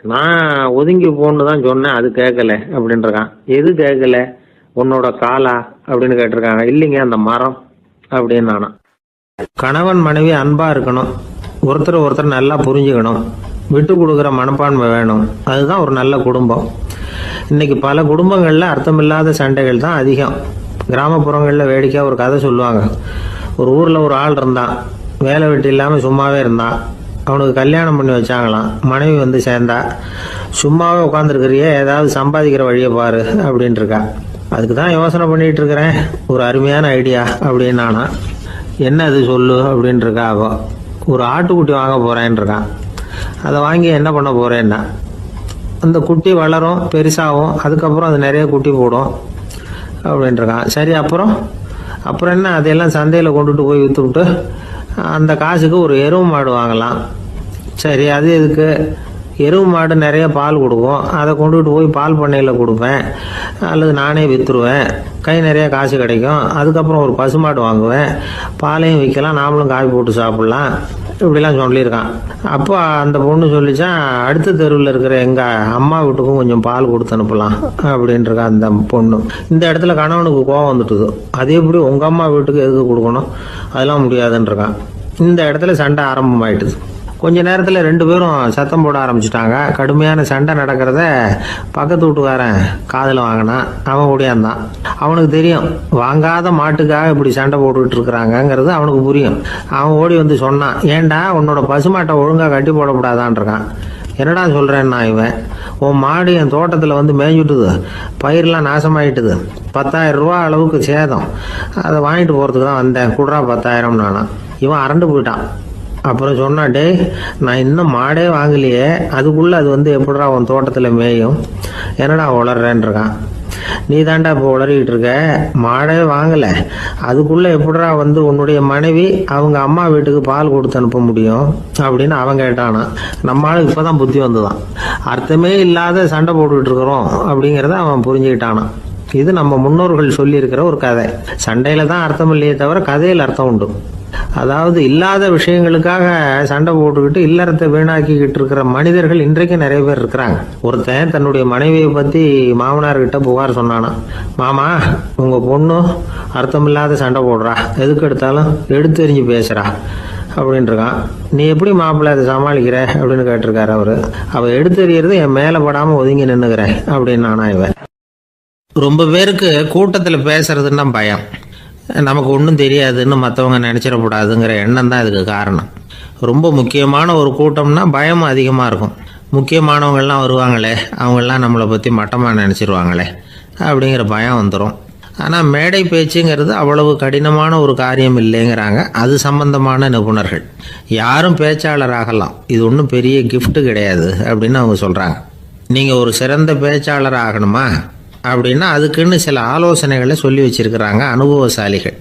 நான் ஒதுங்கி போன்னு தான் சொன்னேன், அது கேட்கல அப்படின்றான். எது கேட்கல? உன்னோட காலா அப்படின்னு கேட்டிருக்காங்க. இல்லைங்க, அந்த மரம் அப்படின்னு நானா. கணவன் மனைவி அன்பா இருக்கணும், ஒருத்தர் நல்லா புரிஞ்சுக்கணும், விட்டு கொடுக்குற மனப்பான்மை வேணும். அதுதான் ஒரு நல்ல குடும்பம். இன்னைக்கு பல குடும்பங்களில் அர்த்தமில்லாத சண்டைகள் தான் அதிகம். கிராமப்புறங்களில் வேடிக்கையாக ஒரு கதை சொல்லுவாங்க. ஒரு ஊரில் ஒரு ஆள் இருந்தான். வேலை வெட்டி இல்லாமல் சும்மாவே இருந்தான். அவனுக்கு கல்யாணம் பண்ணி வச்சாங்களாம். மனைவி வந்து சேர்ந்தா. சும்மாவே உட்காந்துருக்கிறியே, ஏதாவது சம்பாதிக்கிற வழியை பாரு அப்படின்ட்டு இருக்கா. அதுக்கு தான் யோசனை பண்ணிட்டு இருக்கிறேன், ஒரு அருமையான ஐடியா அப்படின்னு நானா. என்ன அது சொல்லு அப்படின்னு இருக்கா. அவ ஒரு ஆட்டுக்குட்டி வாங்க போறேன்னு இருக்கான். அதை வாங்கி என்ன பண்ண போறேன்னா, அந்த குட்டி வளரும், பெருசாகும், அதுக்கப்புறம் அது நிறைய குட்டி போடும் அப்படின்ட்டுருக்கான். சரி, அப்புறம் என்ன, அதையெல்லாம் சந்தையில் கொண்டுட்டு போய் விற்றுவிட்டு அந்த காசுக்கு ஒரு எருவு மாடு வாங்கலாம். சரி, அது எதுக்கு? எருவு மாடு நிறைய பால் கொடுக்கும், அதை கொண்டுகிட்டு போய் பால் பண்ணையில் கொடுப்பேன், அல்லது நானே விற்றுருவேன், கை நிறைய காசு கிடைக்கும். அதுக்கப்புறம் ஒரு பசுமாடு வாங்குவேன், பாலையும் விற்கலாம், நாமளும் காய் போட்டு சாப்பிட்லாம், இப்படிலாம் சொல்லியிருக்கான். அப்போ அந்த பொண்ணு சொல்லிச்சான், அடுத்த தெருவில் இருக்கிற எங்கள் அம்மா வீட்டுக்கும் கொஞ்சம் பால் கொடுத்து அனுப்பலாம் அப்படின்ட்டுருக்கான் அந்த பொண்ணு. இந்த இடத்துல கணவனுக்கு கோவம் வந்துட்டுது. அது எப்படி உங்கள் அம்மா வீட்டுக்கு எதுக்கு கொடுக்கணும், அதெல்லாம் முடியாதுன்றிருக்கான். இந்த இடத்துல சண்டை ஆரம்பமாயிட்டுது. கொஞ்ச நேரத்தில் 2 பேரும் சத்தம் போட ஆரம்பிச்சிட்டாங்க. கடுமையான சண்டை நடக்கிறத பக்கத்து வீட்டுக்காரன் காதில் வாங்கினான். அவன் ஓடியாந்தான். அவனுக்கு தெரியும், வாங்காத மாட்டுக்காக இப்படி சண்டை போட்டுக்கிட்டு இருக்கிறாங்கங்கிறது அவனுக்கு புரியும். அவன் ஓடி வந்து சொன்னான், ஏண்டா உன்னோட பசுமாட்டை ஒழுங்காக கட்டி போடக்கூடாதான்ருக்கான். என்னடா சொல்கிறேன்னா இவன், உன் மாடு என் தோட்டத்தில் வந்து மேய்ஞ்சுட்டுது, பயிரெலாம் நாசமாயிட்டுது, 10,000 ரூபா அளவுக்கு சேதம், அதை வாங்கிட்டு போகிறதுக்கு தான் வந்தேன், குடுறா 10,000 நானா. இவன் அரண்டு போயிட்டான். அப்புறம் சொன்னா, டே நான் இன்னும் மாடே வாங்கலையே, அதுக்குள்ளே அது வந்து எப்படிடா உன் தோட்டத்தில் மேயும், என்னடா உளறேன்ருக்கான். நீ தாண்டா இப்போ உளறிக்கிட்டு இருக்க, மாடே வாங்கலை, அதுக்குள்ளே எப்படிடா வந்து உன்னுடைய மனைவி அவங்க அம்மா வீட்டுக்கு பால் கொடுத்து அனுப்ப முடியும் அப்படின்னு அவன் கேட்டானா. நம்மளால இப்போ தான் புத்தி வந்துதான். அர்த்தமே இல்லாத சண்டை போட்டுக்கிட்டு இருக்கிறோம் அப்படிங்கிறத அவன் புரிஞ்சுக்கிட்டானான். இது நம்ம முன்னோர்கள் சொல்லியிருக்கிற ஒரு கதை. சண்டையில் தான் அர்த்தம் இல்லையே தவிர கதையில் அர்த்தம் உண்டு. அதாவது இல்லாத விஷயங்களுக்காக சண்டை போட்டுக்கிட்டு இல்லறத்தை வீணாக்கிக்கிட்டு இருக்கிற மனிதர்கள் இன்றைக்கு நிறைய பேர் இருக்கிறாங்க. ஒருத்தன் தன்னுடைய மனைவியை பற்றி மாமனார்கிட்ட புகார் சொன்னானா, மாமா உங்கள் பொண்ணு அர்த்தமில்லாத சண்டை போடுறா, எதுக்கு எடுத்தாலும் எடுத்தெறிஞ்சு பேசுகிறா அப்படின்ட்டுருக்கான். நீ எப்படி மாப்பிள்ளை அதை சமாளிக்கிற அப்படின்னு கேட்டிருக்காரு அவரு. அவள் எடுத்தெறியறது என் மேலே படாமல் ஒதுங்கி நின்றுக்கிறேன் அப்படின்னு நானா இவன். ரொம்ப பேருக்கு கூட்டத்தில் பேசுறதுன்னா பயம். நமக்கு ஒன்றும் தெரியாதுன்னு மற்றவங்க நினச்சிடக்கூடாதுங்கிற எண்ணம் தான் இதுக்கு காரணம். ரொம்ப முக்கியமான ஒரு கூட்டம்னா பயம் அதிகமாக இருக்கும். முக்கியமானவங்கள்லாம் வருவாங்களே, அவங்கெல்லாம் நம்மளை பற்றி மட்டமாக நினச்சிருவாங்களே அப்படிங்கிற பயம் வந்துடும். ஆனால் மேடை பேச்சுங்கிறது அவ்வளவு கடினமான ஒரு காரியம் இல்லைங்கிறாங்க அது சம்பந்தமான நிபுணர்கள். யாரும் பேச்சாளர் ஆகலாம், இது ஒன்றும் பெரிய கிஃப்ட் கிடையாது அப்படின்னு அவங்க சொல்கிறாங்க. நீங்கள் ஒரு சிறந்த பேச்சாளர் ஆகணுமா அப்படின்னா அதுக்குன்னு சில ஆலோசனைகளை சொல்லி வச்சிருக்கிறாங்க அனுபவசாலிகள்.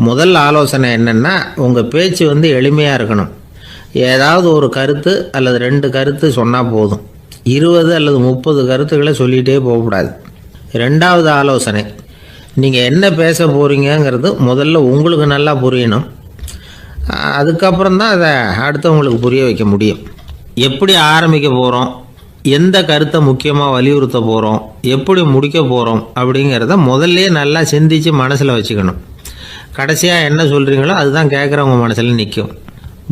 முதல் ஆலோசனை என்னென்னா, உங்கள் பேச்சு வந்து எளிமையாக இருக்கணும். ஏதாவது ஒரு கருத்து அல்லது 2 கருத்து சொன்னால் போதும். 20 அல்லது 30 கருத்துக்களை சொல்லிகிட்டே போகக்கூடாது. 2வது ஆலோசனை, நீங்கள் என்ன பேச போகிறீங்கிறது முதல்ல உங்களுக்கு நல்லா புரியணும். அதுக்கப்புறம் தான் அதை அடுத்தவங்களுக்கு புரிய வைக்க முடியும். எப்படி ஆரம்பிக்க போகிறோம், எந்த கருத்தை முக்கியமாக வலியுறுத்த போகிறோம், எப்படி முடிக்க போகிறோம் அப்படிங்கிறத முதல்ல நல்லா சிந்திச்சு மனசில் வச்சுக்கணும். கடைசியாக என்ன சொல்கிறீங்களோ அதுதான் கேட்குறவங்க மனசில் நிற்கும்.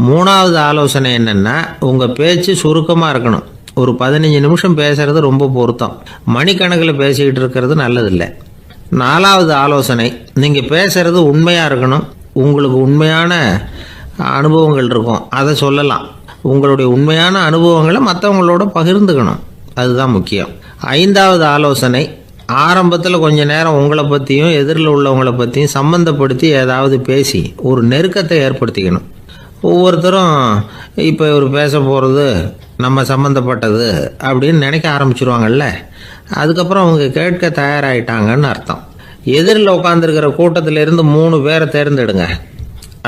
3வது ஆலோசனை என்னென்னா, உங்கள் பேச்சு சுருக்கமாக இருக்கணும். ஒரு 15 நிமிஷம் பேசுகிறது ரொம்ப பொருத்தம். மணிக்கணக்கில் பேசிக்கிட்டு இருக்கிறது நல்லதில்லை. 4வது ஆலோசனை, நீங்கள் பேசுகிறது உண்மையாக இருக்கணும். உங்களுக்கு உண்மையான அனுபவங்கள் இருக்கும், அதை சொல்லலாம். உங்களுடைய உண்மையான அனுபவங்களை மற்றவங்களோட பகிர்ந்துக்கணும், அதுதான் முக்கியம். 5வது ஆலோசனை, ஆரம்பத்தில் கொஞ்ச நேரம் உங்களை பற்றியும் எதிரில் உள்ளவங்களை பற்றியும் சம்மந்தப்படுத்தி ஏதாவது பேசி ஒரு நெருக்கத்தை ஏற்படுத்திக்கணும். ஒவ்வொருத்தரும் இப்போ இவர் பேச போகிறது நம்ம சம்மந்தப்பட்டது அப்படின்னு நினைக்க ஆரம்பிச்சிருவாங்கல்ல, அதுக்கப்புறம் அவங்க கேட்க தயாராகிட்டாங்கன்னு அர்த்தம். எதிரில் உட்காந்துருக்கிற கூட்டத்திலிருந்து 3 பேரை தேர்ந்தெடுங்க.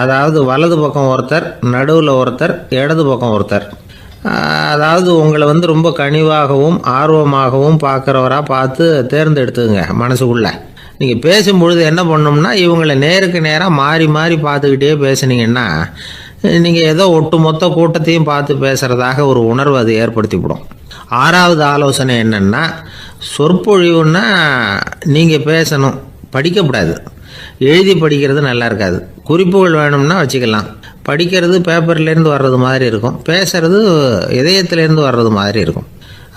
அதாவது வலது பக்கம் ஒருத்தர், நடுவில் ஒருத்தர், இடது பக்கம் ஒருத்தர். அதாவது உங்களை வந்து ரொம்ப கனிவாகவும் ஆர்வமாகவும் பார்க்குறவராக பார்த்து தேர்ந்தெடுத்துங்க மனசுக்குள்ளே. நீங்கள் பேசும்பொழுது என்ன பண்ணணும்னா, இவங்களை நேருக்கு நேராக மாறி மாறி பார்த்துக்கிட்டே பேசுனீங்கன்னா நீங்கள் ஏதோ ஒட்டுமொத்த கூட்டத்தையும் பார்த்து பேசுகிறதாக ஒரு உணர்வு அது ஏற்படுத்திவிடும். 6வது ஆலோசனை என்னென்னா, சொற்பொழிவுன்னா நீங்கள் பேசணும், படிக்கக்கூடாது. எழுதி படிக்கிறது நல்லா இருக்காது. குறிப்புகள் வேணும்னா வச்சுக்கலாம். படிக்கிறது பேப்பர்லேருந்து வர்றது மாதிரி இருக்கும், பேசுறது இதயத்திலேருந்து வர்றது மாதிரி இருக்கும்.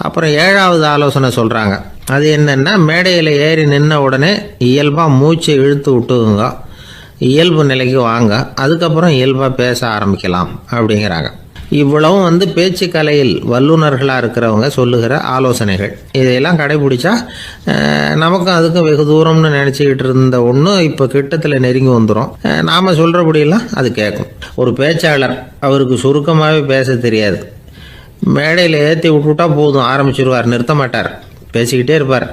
அப்புறம் 7வது ஆலோசனை சொல்கிறாங்க. அது என்னென்னா, மேடையில் ஏறி நின்ன உடனே இயல்பாக மூச்சை இழுத்து விட்டுங்க, இயல்பு நிலைக்கு வாங்க, அதுக்கப்புறம் இயல்பாக பேச ஆரம்பிக்கலாம் அப்படிங்கிறாங்க. இவ்வளவும் வந்து பேச்சு கலையில் வல்லுநர்களாக இருக்கிறவங்க சொல்லுகிற ஆலோசனைகள். இதையெல்லாம் கடைபிடிச்சா நமக்கும் அதுக்கும் வெகு தூரம்னு நினச்சிக்கிட்டு இருந்த ஒன்று இப்போ கிட்டத்தில் நெருங்கி வந்துடும். நாம் சொல்கிறபடியெல்லாம் அது கேட்கும். ஒரு பேச்சாளர், அவருக்கு சுருக்கமாகவே பேச தெரியாது. மேடையில் ஏற்றி விட்டுவிட்டா போதும், ஆரம்பிச்சிருவார், நிறுத்த மாட்டார், பேசிக்கிட்டே இருப்பார்.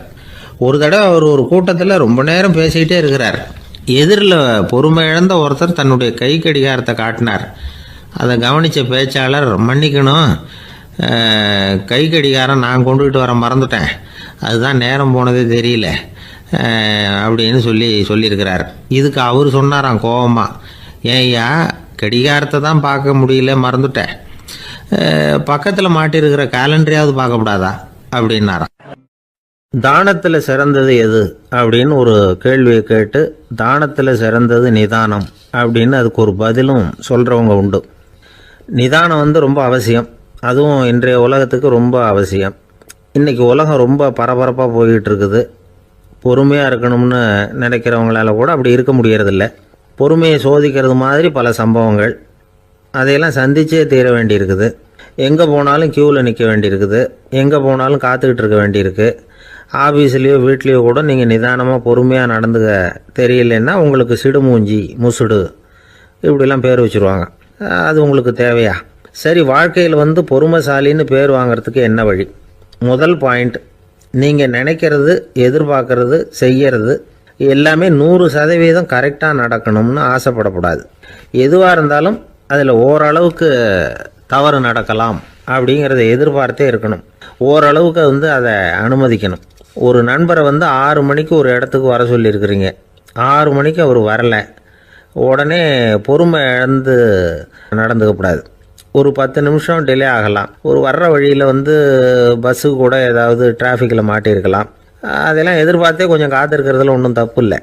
ஒரு தடவை அவர் ஒரு கூட்டத்தில் ரொம்ப நேரம் பேசிக்கிட்டே இருக்கிறார். எதிரில் பொறுமை இழந்த ஒருத்தர் தன்னுடைய கை கடிகாரத்தை காட்டினார். அதை கவனித்த பேச்சாளர், மன்னிக்கணும், கை கடிகாரம் நான் கொண்டுகிட்டு வர மறந்துட்டேன், அதுதான் நேரம் போனதே தெரியல அப்படின்னு சொல்லியிருக்கிறார். இதுக்கு அவர் சொன்னாராம் கோபமாக, ஏய்யா கடிகாரத்தை தான் பார்க்க முடியல மறந்துட்டேன், பக்கத்தில் மாட்டிருக்கிற கேலண்டரையாவது பார்க்கக்கூடாதா அப்படின்னாராம். தானத்தில் சிறந்தது எது அப்படின்னு ஒரு கேள்வியை கேட்டு தானத்தில் சிறந்தது நிதானம் அப்படின்னு அதுக்கு ஒரு பதிலும் சொல்கிறவங்க உண்டு. நிதானம் ரொம்ப அவசியம், அதுவும் இன்றைய உலகத்துக்கு ரொம்ப அவசியம். இன்றைக்கி உலகம் ரொம்ப பரபரப்பாக போய்கிட்டு இருக்குது. பொறுமையாக இருக்கணும்னு நினைக்கிறவங்களால கூட அப்படி இருக்க முடியறதில்ல. பொறுமையை சோதிக்கிறது மாதிரி பல சம்பவங்கள், அதையெல்லாம் சந்திச்சே தீர வேண்டியிருக்குது. எங்கே போனாலும் க்யூவில் நிற்க வேண்டியிருக்குது, எங்கே போனாலும் காத்துக்கிட்டு இருக்க வேண்டியிருக்கு. ஆஃபீஸ்லேயோ வீட்லேயோ கூட நீங்கள் நிதானமாக பொறுமையாக நடந்துக்க தெரியலன்னா உங்களுக்கு சிடுமூஞ்சி, முசுடு இப்படிலாம் பேர் வச்சுருவாங்க. அது உங்களுக்கு தேவையா? சரி, வாழ்க்கையில் பொறுமைசாலின்னு பேர் வாங்கிறதுக்கு என்ன வழி? முதல் பாயிண்ட், நீங்கள் நினைக்கிறது, எதிர்பார்க்கறது, செய்கிறது எல்லாமே 100% கரெக்டாக நடக்கணும்னு ஆசைப்படக்கூடாது. எதுவாக இருந்தாலும் அதில் ஓரளவுக்கு தவறு நடக்கலாம் அப்படிங்கிறத எதிர்பார்த்தே இருக்கணும். ஓரளவுக்கு அதை அனுமதிக்கணும். ஒரு நண்பரை 6 மணிக்கு ஒரு இடத்துக்கு வர சொல்லியிருக்கிறீங்க, 6 மணிக்கு அவர் வரலை, உடனே பொறுமை இழந்து நடந்துக்கக்கூடாது. ஒரு 10 நிமிஷம் டிலே ஆகலாம். ஒரு வர்ற வழியில் பஸ்ஸு கூட ஏதாவது டிராஃபிக்கில் மாட்டியிருக்கலாம். அதெல்லாம் எதிர்பார்த்தே கொஞ்சம் காத்திருக்கிறதுல ஒன்றும் தப்பு இல்லை.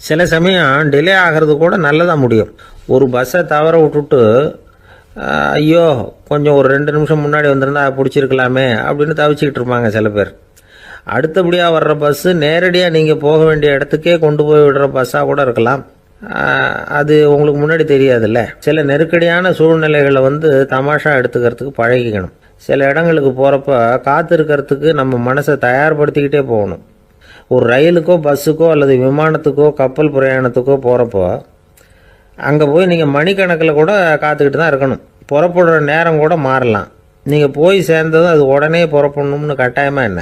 சில சமயம் டிலே ஆகிறது கூட நல்லதாக முடியும். ஒரு பஸ்ஸை தவற விட்டுட்டு ஐயோ கொஞ்சம் ஒரு 2 நிமிஷம் முன்னாடி வந்திருந்தா பிடிச்சிருக்கலாமே அப்படின்னு தவிச்சிக்கிட்டு இருப்பாங்க சில பேர். அடுத்தபடியாக வர்ற பஸ்ஸு நேரடியாக நீங்கள் போக வேண்டிய இடத்துக்கே கொண்டு போய் விடுற பஸ்ஸாக கூட இருக்கலாம். அது உங்களுக்கு முன்னாடி தெரியாதுல்ல. சில நெருக்கடியான சூழ்நிலைகளை தமாஷா எடுத்துக்கிறதுக்கு பழகிக்கணும். சில இடங்களுக்கு போகிறப்ப காத்திருக்கிறதுக்கு நம்ம மனசை தயார்படுத்திக்கிட்டே போகணும். ஒரு ரயிலுக்கோ பஸ்ஸுக்கோ அல்லது விமானத்துக்கோ கப்பல் பிரயாணத்துக்கோ போகிறப்போ அங்கே போய் நீங்கள் மணிக்கணக்கில் கூட காத்துக்கிட்டு தான் இருக்கணும். புறப்படுற நேரம் கூட மாறலாம். நீங்கள் போய் சேர்ந்ததும் அது உடனே புறப்படணும்னு கட்டாயமாக என்ன?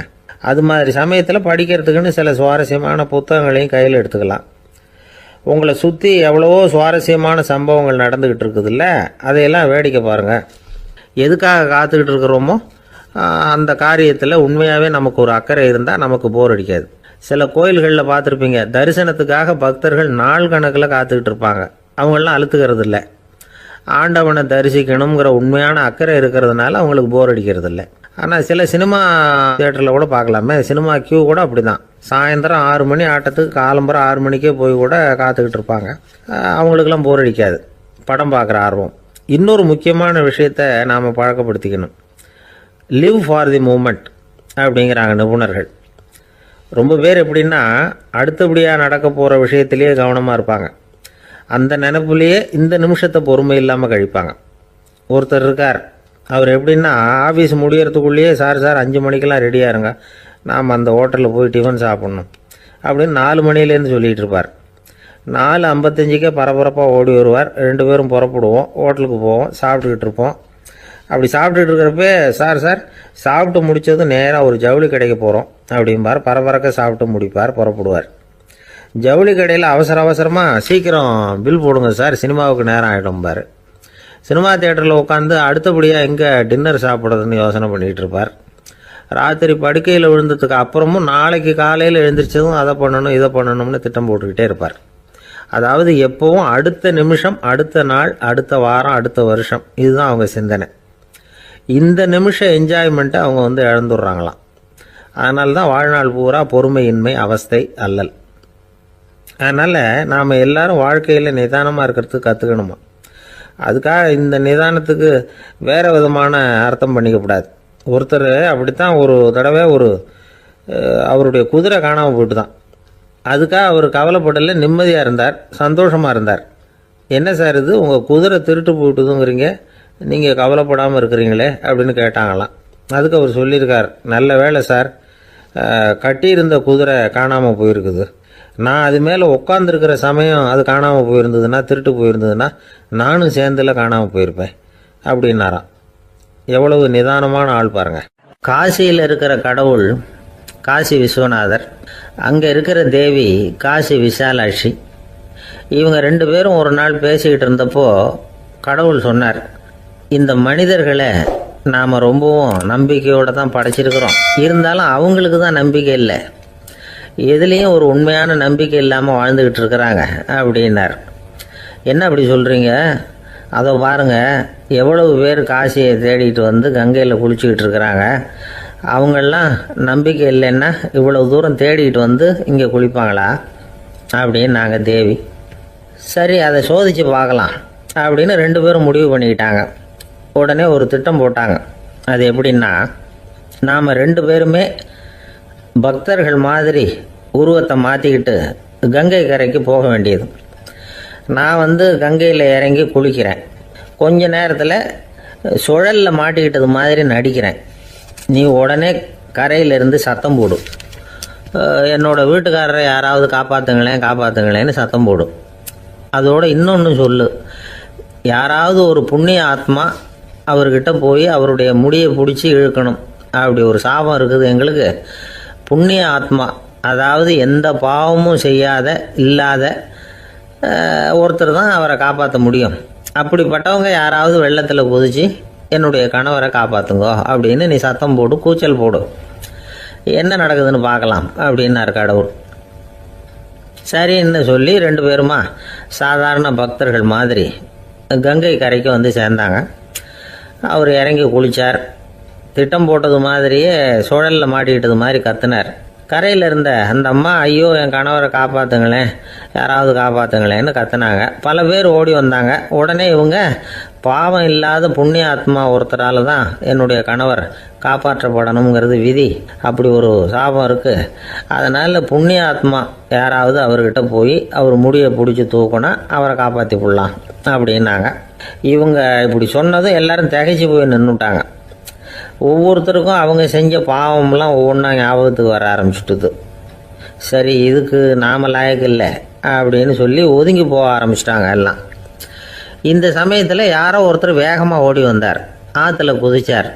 அது மாதிரி சமயத்தில் படிக்கிறதுக்குன்னு சில சுவாரஸ்யமான புத்தகங்களையும் கையில் எடுத்துக்கலாம். உங்களை சுற்றி எவ்வளவோ சுவாரஸ்யமான சம்பவங்கள் நடந்துக்கிட்டு இருக்குதுல்ல, அதையெல்லாம் வேடிக்கை பாருங்கள். எதுக்காக காத்துக்கிட்டு இருக்கிறோமோ அந்த காரியத்தில் உண்மையாகவே நமக்கு ஒரு அக்கறை இருந்தால் நமக்கு போர் அடிக்காது. சில கோயில்களில் பார்த்துருப்பீங்க, தரிசனத்துக்காக பக்தர்கள் நாள் கணக்கில் காத்துக்கிட்டு இருப்பாங்க. அவங்களெலாம் அழுத்துக்கிறது இல்லை. ஆண்டவனை தரிசிக்கணுங்கிற உண்மையான அக்கறை இருக்கிறதுனால அவங்களுக்கு போர் அடிக்கிறது இல்லை. ஆனால் சில சினிமா தியேட்டரில் கூட பார்க்கலாமே, சினிமா கியூ கூட அப்படி தான். சாயந்தரம் 6 மணி ஆட்டத்துக்கு காலம்பரம் 6 மணிக்கே போய் கூட காத்துக்கிட்டு இருப்பாங்க. அவங்களுக்கெல்லாம் போர் அடிக்காது, படம் பார்க்குற ஆர்வம். இன்னொரு முக்கியமான விஷயத்தை நாம் பழக்கப்படுத்திக்கணும். லிவ் ஃபார் தி மூமெண்ட் அப்படிங்கிறாங்க நிபுணர்கள். ரொம்ப பேர் எப்படின்னா அடுத்தபடியாக நடக்க போகிற விஷயத்திலேயே கவனமாக இருப்பாங்க. அந்த நினைப்புலேயே இந்த நிமிஷத்தை பொறுமை இல்லாமல் கழிப்பாங்க. ஒருத்தர் இருக்கார், அவர் எப்படின்னா ஆஃபீஸ் முடியறதுக்குள்ளேயே சார் 5 மணிக்கெல்லாம் ரெடியாக இருங்க, நாம் அந்த ஹோட்டலில் போய் டிஃபன் சாப்பிட்ணும் அப்படின்னு 4 மணிலேருந்து சொல்லிகிட்டு இருப்பார். 4:55 பரபரப்பாக ஓடி வருவார். 2 பேரும் புறப்படுவோம், ஹோட்டலுக்கு போவோம், சாப்பிட்டுக்கிட்டு இருப்போம். அப்படி சாப்பிட்டுட்டு இருக்கிறப்ப சார் சாப்பிட்டு முடித்ததும் நேராக ஒரு ஜவுளி கடைக்கு போகிறோம் அப்படிம்பார். பரபரக்க சாப்பிட்டு முடிப்பார், புறப்படுவார். ஜவுளி கடையில் அவசரமாக சீக்கிரம் பில் போடுங்க சார், சினிமாவுக்கு நேரம் ஆகிடும்பார். சினிமா தியேட்டரில் உட்காந்து அடுத்தபடியாக எங்கே டின்னர் சாப்பிட்றதுன்னு யோசனை பண்ணிகிட்டு இருப்பார். ராத்திரி படுக்கையில் விழுந்ததுக்கு அப்புறமும் நாளைக்கு காலையில் எழுந்திரிச்சதும் அதை பண்ணணும் இதை பண்ணணும்னு திட்டம் போட்டுக்கிட்டே இருப்பார். அதாவது எப்போவும் அடுத்த நிமிஷம், அடுத்த நாள், அடுத்த வாரம், அடுத்த வருஷம், இதுதான் அவங்க சிந்தனை. இந்த நிமிஷம் என்ஜாய்மெண்ட்டை அவங்க இழந்துடுறாங்களாம். அதனால தான் வாழ்நாள் பூரா பொறுமையின்மை, அவஸ்தை, அல்லல். அதனால் நாம் எல்லாரும் வாழ்க்கையில் நிதானமாக இருக்கிறதுக்கு கற்றுக்கணுமா. அதுக்காக இந்த நிதானத்துக்கு வேறு விதமான அர்த்தம் பண்ணிக்கக்கூடாது. ஒருத்தர் அப்படித்தான் ஒரு தடவை அவருடைய குதிரை காணாமல் போயிட்டு தான். அதுக்காக அவர் கவலைப்படலை, நிம்மதியாக இருந்தார், சந்தோஷமாக இருந்தார். என்ன சார் இது, உங்கள் குதிரை திருட்டு போயிட்டுதுங்கிறீங்க, நீங்கள் கவலைப்படாமல் இருக்கிறீங்களே அப்படின்னு கேட்டாங்களாம். அதுக்கு அவர் சொல்லியிருக்கார், நல்ல வேலை சார், கட்டியிருந்த குதிரை காணாமல் போயிருக்குது, நான் அது மேலே உட்காந்துருக்கிற சமயம் அது காணாமல் போயிருந்ததுன்னா, திருட்டு போயிருந்ததுன்னா நானும் சேர்ந்துல காணாமல் போயிருப்பேன் அப்படின்னாராம். எவ்வளவு நிதானமான ஆள் பாருங்கள். காசியில் இருக்கிற கடவுள் காசி விஸ்வநாதர், அங்கே இருக்கிற தேவி காசி விசாலாட்சி. இவங்க 2 பேரும் ஒரு நாள் பேசிக்கிட்டு இருந்தப்போ கடவுள் சொன்னார், இந்த மனிதர்களை நாம் ரொம்பவும் நம்பிக்கையோடு தான் படைச்சிருக்கிறோம். இருந்தாலும் அவங்களுக்கு தான் நம்பிக்கை இல்லை, எதுலேயும் ஒரு உண்மையான நம்பிக்கை இல்லாமல் வாழ்ந்துக்கிட்டு இருக்கிறாங்க அப்படின்னார். என்ன அப்படி சொல்கிறீங்க? அதை பாருங்கள், எவ்வளவு பேர் காசியை தேடிட்டு வந்து கங்கையில் குளிச்சுக்கிட்டு இருக்கிறாங்க. அவங்கெல்லாம் நம்பிக்கை இல்லைன்னா இவ்வளவு தூரம் தேடிட்டு வந்து இங்கே குளிப்பாங்களா அப்படின்னு நாங்கள் தேவி. சரி, அதை சோதித்து பார்க்கலாம் அப்படின்னு 2 பேரும் முடிவு பண்ணிக்கிட்டாங்க. உடனே ஒரு திட்டம் போட்டாங்க. அது எப்படின்னா, நாம் 2 பேருமே பக்தர்கள் மாதிரி உருவத்தை மாற்றிக்கிட்டு கங்கை கரைக்கு போக வேண்டியது. நான் வந்து கங்கையில் இறங்கி குளிக்கிறேன், கொஞ்ச நேரத்தில் சுழலில் மாட்டிக்கிட்டது மாதிரி நடிக்கிறேன். நீ உடனே கரையிலிருந்து சத்தம் போடும், என்னோட வீட்டுக்காரரை யாராவது காப்பாற்றுங்களேன்னு சத்தம் போடும். அதோடு இன்னொன்று சொல்லு, யாராவது ஒரு புண்ணிய ஆத்மா அவர்கிட்ட போய் அவருடைய முடியை பிடிச்சி இழுக்கணும். அப்படி ஒரு சாபம் இருக்குது எங்களுக்கு. புண்ணிய ஆத்மா, அதாவது எந்த பாவமும் செய்யாத இல்லாத ஒருத்தர் தான் அவரை காப்பாற்ற முடியும். அப்படிப்பட்டவங்க யாராவது வெள்ளத்தில் குதிச்சு என்னுடைய கணவரை காப்பாற்றுங்கோ அப்படின்னு நீ சத்தம் போடு, கூச்சல் போடு, என்ன நடக்குதுன்னு பார்க்கலாம் அப்படின்னார் கடவுள். சரின்னு சொல்லி 2 பேருமா சாதாரண பக்தர்கள் மாதிரி கங்கை கரைக்கு வந்து சேர்ந்தாங்க. அவர் இறங்கி குளித்தார். திட்டம் போட்டது மாதிரியே சுழலில் மாட்டிக்கிட்டது மாதிரி கத்துனார். கரையில் இருந்த அந்த அம்மா, ஐயோ என் கணவரை காப்பாற்றுங்களேன், யாராவது காப்பாற்றுங்களேன்னு கத்துனாங்க. பல பேர் ஓடி வந்தாங்க. உடனே இவங்க, பாவம் இல்லாத புண்ணிய ஆத்மா ஒருத்தரால் தான் என்னுடைய கணவர் காப்பாற்றப்படணுங்கிறது விதி, அப்படி ஒரு சாபம் இருக்குது, அதனால் புண்ணிய ஆத்மா யாராவது அவர்கிட்ட போய் அவர் முடியை பிடிச்சி தூக்கினா அவரை காப்பாற்றி விடலாம் அப்படின்னாங்க. இவங்க இப்படி சொன்னதும் எல்லாரும் திகைச்சு போய் நின்றுட்டாங்க. ஒவ்வொருத்தருக்கும் அவங்க செஞ்ச பாவம்லாம் ஒவ்வொன்றா ஞாபகத்துக்கு வர ஆரம்பிச்சுட்டுது. சரி, இதுக்கு நாம லாயக்கு இல்லை அப்படின்னு சொல்லி ஒதுங்கி போக ஆரம்பிச்சிட்டாங்க எல்லாம். இந்த சமயத்தில் யாரோ ஒருத்தர் வேகமாக ஓடி வந்தார், ஆற்றுல குதிச்சார்.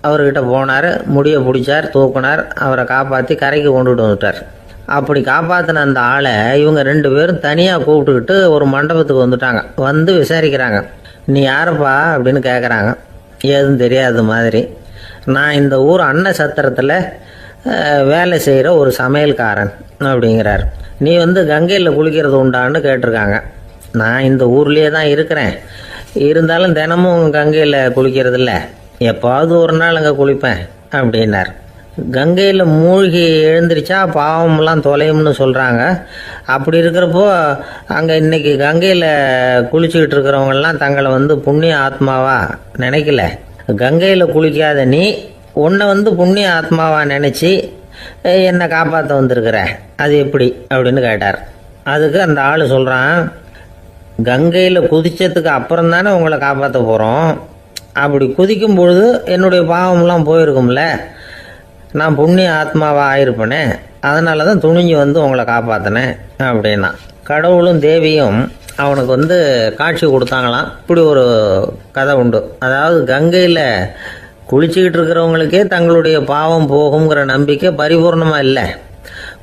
அவர்கிட்ட போனார், முடியை பிடிச்சார், தூக்கினார், அவரை காப்பாற்றி கரைக்கு கொண்டுட்டு வந்துட்டார். அப்படி காப்பாற்றின அந்த ஆளை இவங்க 2 பேரும் தனியாக கூப்பிட்டுக்கிட்டு ஒரு மண்டபத்துக்கு வந்துட்டாங்க. வந்து விசாரிக்கிறாங்க. நீ யாரப்பா அப்படின்னு கேட்குறாங்க. ஏதும் தெரியாத மாதிரி. நான் இந்த ஊர் அன்ன சத்திரத்தில் வேலை செய்கிற ஒரு சமையல்காரன் அப்படிங்கிறார். நீ வந்து கங்கையில் குளிக்கிறது உண்டான்னு கேட்டிருக்காங்க. நான் இந்த ஊர்லேயே தான் இருக்கிறேன், இருந்தாலும் தினமும் கங்கையில் குளிக்கிறதில்ல, எப்பாவது ஒரு நாள் அங்கே குளிப்பேன் அப்படின்னார். கங்கையில் மூழ்கி எழுந்திரிச்சா பாவம்லாம் தொலையும்னு சொல்கிறாங்க. அப்படி இருக்கிறப்போ அங்கே இன்றைக்கி கங்கையில் குளிச்சுக்கிட்டு இருக்கிறவங்கெல்லாம் தங்களை வந்து புண்ணிய ஆத்மாவா நினைக்கல. கங்கையில் குளிக்காத நீ உன்னை வந்து புண்ணிய ஆத்மாவா நினச்சி என்னை காப்பாற்ற வந்திருக்கிற, அது எப்படி அப்படின்னு கேட்டார். அதுக்கு அந்த ஆள் சொல்கிறான், கங்கையில் குதித்ததுக்கு அப்புறம் தானே உங்களை காப்பாற்ற போகிறோம். அப்படி குதிக்கும் பொழுது என்னுடைய பாவம்லாம் போயிருக்கும்ல, நான் புண்ணிய ஆத்மாவாக ஆயிருப்பேனே, அதனால தான் துணிஞ்சு வந்து உங்களை காப்பாற்றினேன் அப்படின்னா. கடவுளும் தேவியும் அவனுக்கு வந்து காட்சி கொடுத்தாங்களாம். இப்படி ஒரு கதை உண்டு. அதாவது கங்கையில் குளிச்சுக்கிட்டு இருக்கிறவங்களுக்கே தங்களுடைய பாவம் போகுங்கிற நம்பிக்கை பரிபூர்ணமாக இல்லை.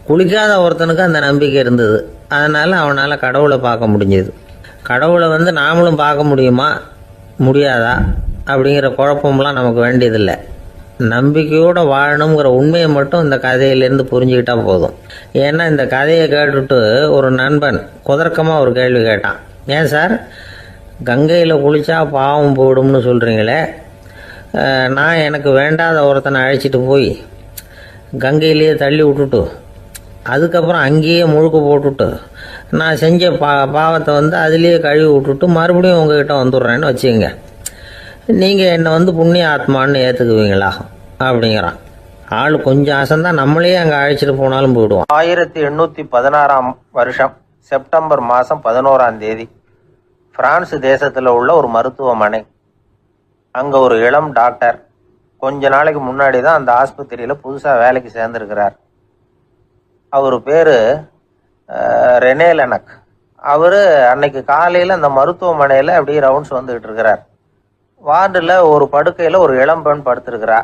குளிக்காத ஒருத்தனுக்கு அந்த நம்பிக்கை இருந்தது. அதனால் அவனால் கடவுளை பார்க்க முடிஞ்சது. கடவுளை வந்து நாமளும் பார்க்க முடியுமா முடியாதா அப்படிங்கிற குழப்பம்லாம் நமக்கு வேண்டியதில்லை. நம்பிக்கையோடு வாழணுங்கிற உண்மையை மட்டும் இந்த கதையிலேருந்து புரிஞ்சுக்கிட்டா போதும். ஏன்னா இந்த கதையை கேட்டுட்டு ஒரு நண்பன் குதர்க்கமாக ஒரு கேள்வி கேட்டான். ஏன் சார், கங்கையில் குளித்தா பாவம் போடும்னு சொல்கிறீங்களே, நான் எனக்கு வேண்டாத ஒருத்தனை அழைச்சிட்டு போய் கங்கையிலேயே தள்ளி விட்டுட்டு அதுக்கப்புறம் அங்கேயே முழுக்க போட்டுட்டு நான் செஞ்ச பாவத்தை வந்து அதுலேயே கழுவி விட்டுட்டு மறுபடியும் உங்ககிட்ட வந்துடுறேன்னு வச்சுக்கோங்க, நீங்கள் என்னை வந்து புண்ணிய ஆத்மான்னு ஏற்றுக்குவீங்களா அப்படிங்கிறான். ஆள் கொஞ்சம் ஆசைந்தான், நம்மளே அங்கே அழைச்சிட்டு போனாலும் போயிடுவோம். 1816 வருஷம் செப்டம்பர் மாதம் 11ஆம் தேதி பிரான்ஸ் தேசத்தில் உள்ள ஒரு மருத்துவமனை. அங்கே ஒரு இளம் டாக்டர் கொஞ்ச நாளைக்கு முன்னாடி தான் அந்த ஆஸ்பத்திரியில் புதுசாக வேலைக்கு சேர்ந்துருக்கிறார். அவர் பேர் ரெனே லெனக். அவர் அன்னைக்கு காலையில் அந்த மருத்துவமனையில் அப்படியே ரவுண்ட்ஸ் வந்துக்கிட்டு இருக்கிறார். வார்டில் ஒரு படுக்கையில் ஒரு இளம்பெண் படுத்திருக்கிறா.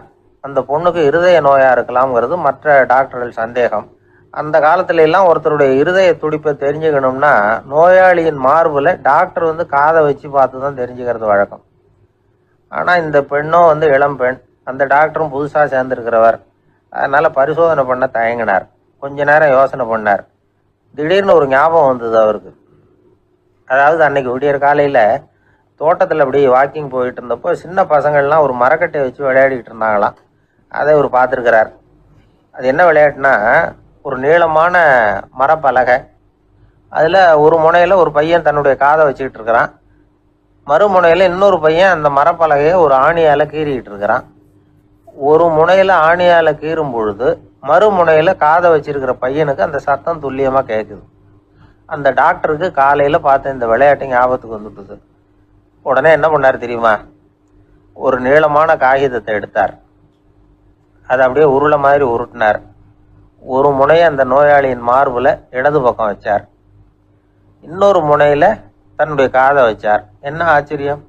அந்த பொண்ணுக்கு இருதய நோயாக இருக்கலாம்ங்கிறது மற்ற டாக்டர்கள் சந்தேகம். அந்த காலத்துல எல்லாம் ஒருத்தருடைய இருதய துடிப்பை தெரிஞ்சுக்கணும்னா நோயாளியின் மார்பில் டாக்டர் வந்து காதை வச்சு பார்த்து தான் தெரிஞ்சுக்கிறது வழக்கம். ஆனால் இந்த பெண்ணும் வந்து இளம் பெண், அந்த டாக்டரும் புதுசாக சேர்ந்துருக்கிறவர். அதனால் பரிசோதனை பண்ண தயங்கினார். கொஞ்ச நேரம் யோசனை பண்ணார். திடீர்னு ஒரு ஞாபகம் வந்தது அவருக்கு. அதாவது அன்னைக்கு விடியற் காலையில் தோட்டத்தில் அப்படி வாக்கிங் போயிட்டு இருந்தப்போ சின்ன பசங்கள்லாம் ஒரு மரக்கட்டையை வச்சு விளையாடிக்கிட்டு இருந்தாங்களாம். அதை இவர் பார்த்துருக்கிறார். அது என்ன விளையாட்டுனா, ஒரு நீளமான மரப்பலகை, அதில் ஒரு முனையில் ஒரு பையன் தன்னுடைய காதை வச்சுக்கிட்டு இருக்கிறான், மறுமுனையில் இன்னொரு பையன் அந்த மரப்பலகையை ஒரு ஆணியால் கீறிக்கிட்டு இருக்கிறான். ஒரு முனையில் ஆணியால் கீறும் பொழுது மறுமுனையில் காதை வச்சிருக்கிற பையனுக்கு அந்த சத்தம் துல்லியமாக கேட்குது. அந்த டாக்டருக்கு காலையில் பார்த்த இந்த விளையாட்டு ஞாபகத்துக்கு வந்துட்டுது. உடனே என்ன பண்ணார் தெரியுமா? ஒரு நீளமான காகிதத்தை எடுத்தார். அதை அப்படியே உருளை மாதிரி உருட்டினார். ஒரு முனையை அந்த நோயாளியின் மார்பில் இடது பக்கம் வச்சார், இன்னொரு முனையில் தன்னுடைய காதை வச்சார். என்ன ஆச்சரியம்!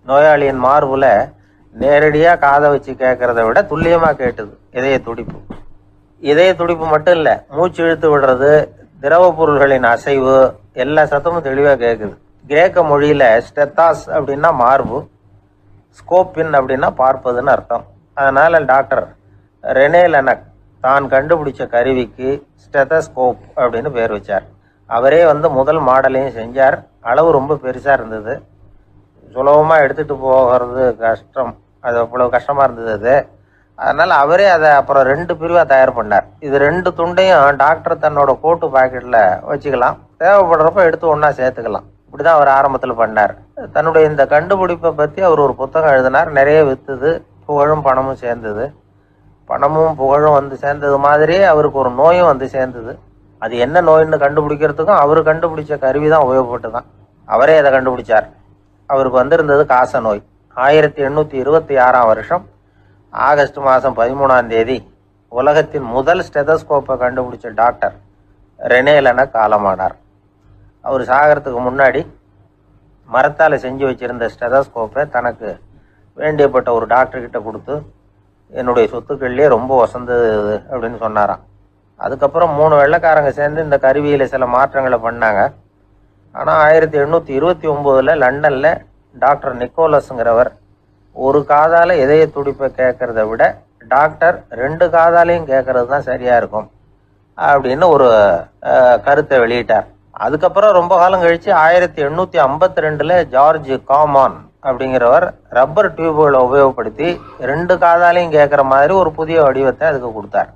நோயாளியின் மார்பில் நேரடியாக காதை வச்சு கேட்கறத விட துல்லியமாக கேட்டுது இதய துடிப்பு. இதய துடிப்பு மட்டும் இல்லை, மூச்சு இழுத்து விடுறது, திரவ பொருள்களின் அசைவு, எல்லா சத்தமும் தெளிவாக கேட்குது. கிரேக்க மொழியில் ஸ்டெத்தாஸ் அப்படின்னா மார்பு, ஸ்கோப்பின் அப்படின்னா பார்ப்பதுன்னு அர்த்தம். அதனால் டாக்டர் ரெனே லெனக் தான் கண்டுபிடிச்ச கருவிக்கு ஸ்டெத்தஸ்கோப் அப்படின்னு பேர் வச்சார். அவரே வந்து முதல் மாடலையும் செஞ்சார். அளவு ரொம்ப பெருசாக இருந்தது, சுலபமாக எடுத்துகிட்டு போகிறது கஷ்டம், அது அவ்வளோ கஷ்டமாக இருந்தது அது. அதனால் அவரே அதை அப்புறம் 2 பிரிவாக தயார் பண்ணார். இது 2 துண்டையும் டாக்டர் தன்னோட கோட்டு பாக்கெட்டில் வச்சுக்கலாம், தேவைப்படுறப்ப எடுத்து ஒன்றா சேர்த்துக்கலாம். இப்படிதான் அவர் ஆரம்பத்தில் பண்ணார். தன்னுடைய இந்த கண்டுபிடிப்பை பற்றி அவர் ஒரு புத்தகம் எழுதினார். நிறைய விற்றுது, புகழும் பணமும் சேர்ந்தது. பணமும் புகழும் வந்து சேர்ந்தது மாதிரியே அவருக்கு ஒரு நோயும் வந்து சேர்ந்தது. அது என்ன நோயின்னு கண்டுபிடிக்கிறதுக்கும் அவர் கண்டுபிடிச்ச கருவி தான் உபயோகப்பட்டு தான். அவரே அதை கண்டுபிடிச்சார். அவருக்கு வந்திருந்தது காச நோய். 1826ஆம் வருஷம் ஆகஸ்ட் மாதம் 13ஆம் தேதி உலகத்தின் முதல் ஸ்டெதஸ்கோப்பை கண்டுபிடிச்ச டாக்டர் ரெனே லெனக் காலமானார். அவர் சாகிறதுக்கு முன்னாடி மரத்தால் செஞ்சு வச்சுருந்த ஸ்டெதஸ்கோப்பை தனக்கு வேண்டியப்பட்ட ஒரு டாக்டர்கிட்ட கொடுத்து, என்னுடைய சொத்துக்கள்லேயே ரொம்ப வசந்தது அப்படின்னு சொன்னாராம். அதுக்கப்புறம் 3 வெள்ளைக்காரங்க சேர்ந்து இந்த கருவியில் சில மாற்றங்களை பண்ணாங்க. ஆனால் 1829 லண்டனில் டாக்டர் நிக்கோலஸுங்கிறவர் ஒரு காதால் இதய துடிப்பை கேட்கறத விட டாக்டர் 2 காதாலையும் கேட்கறது தான் சரியாக இருக்கும் அப்படின்னு ஒரு கருத்தை வெளியிட்டார். அதுக்கப்புறம் ரொம்ப காலம் கழித்து 1852 ஜார்ஜ் காமான் அப்படிங்கிறவர் ரப்பர் டியூபுகளை உபயோகப்படுத்தி 2 காதாலையும் கேட்குற மாதிரி ஒரு புதிய வடிவத்தை அதுக்கு கொடுத்தார்.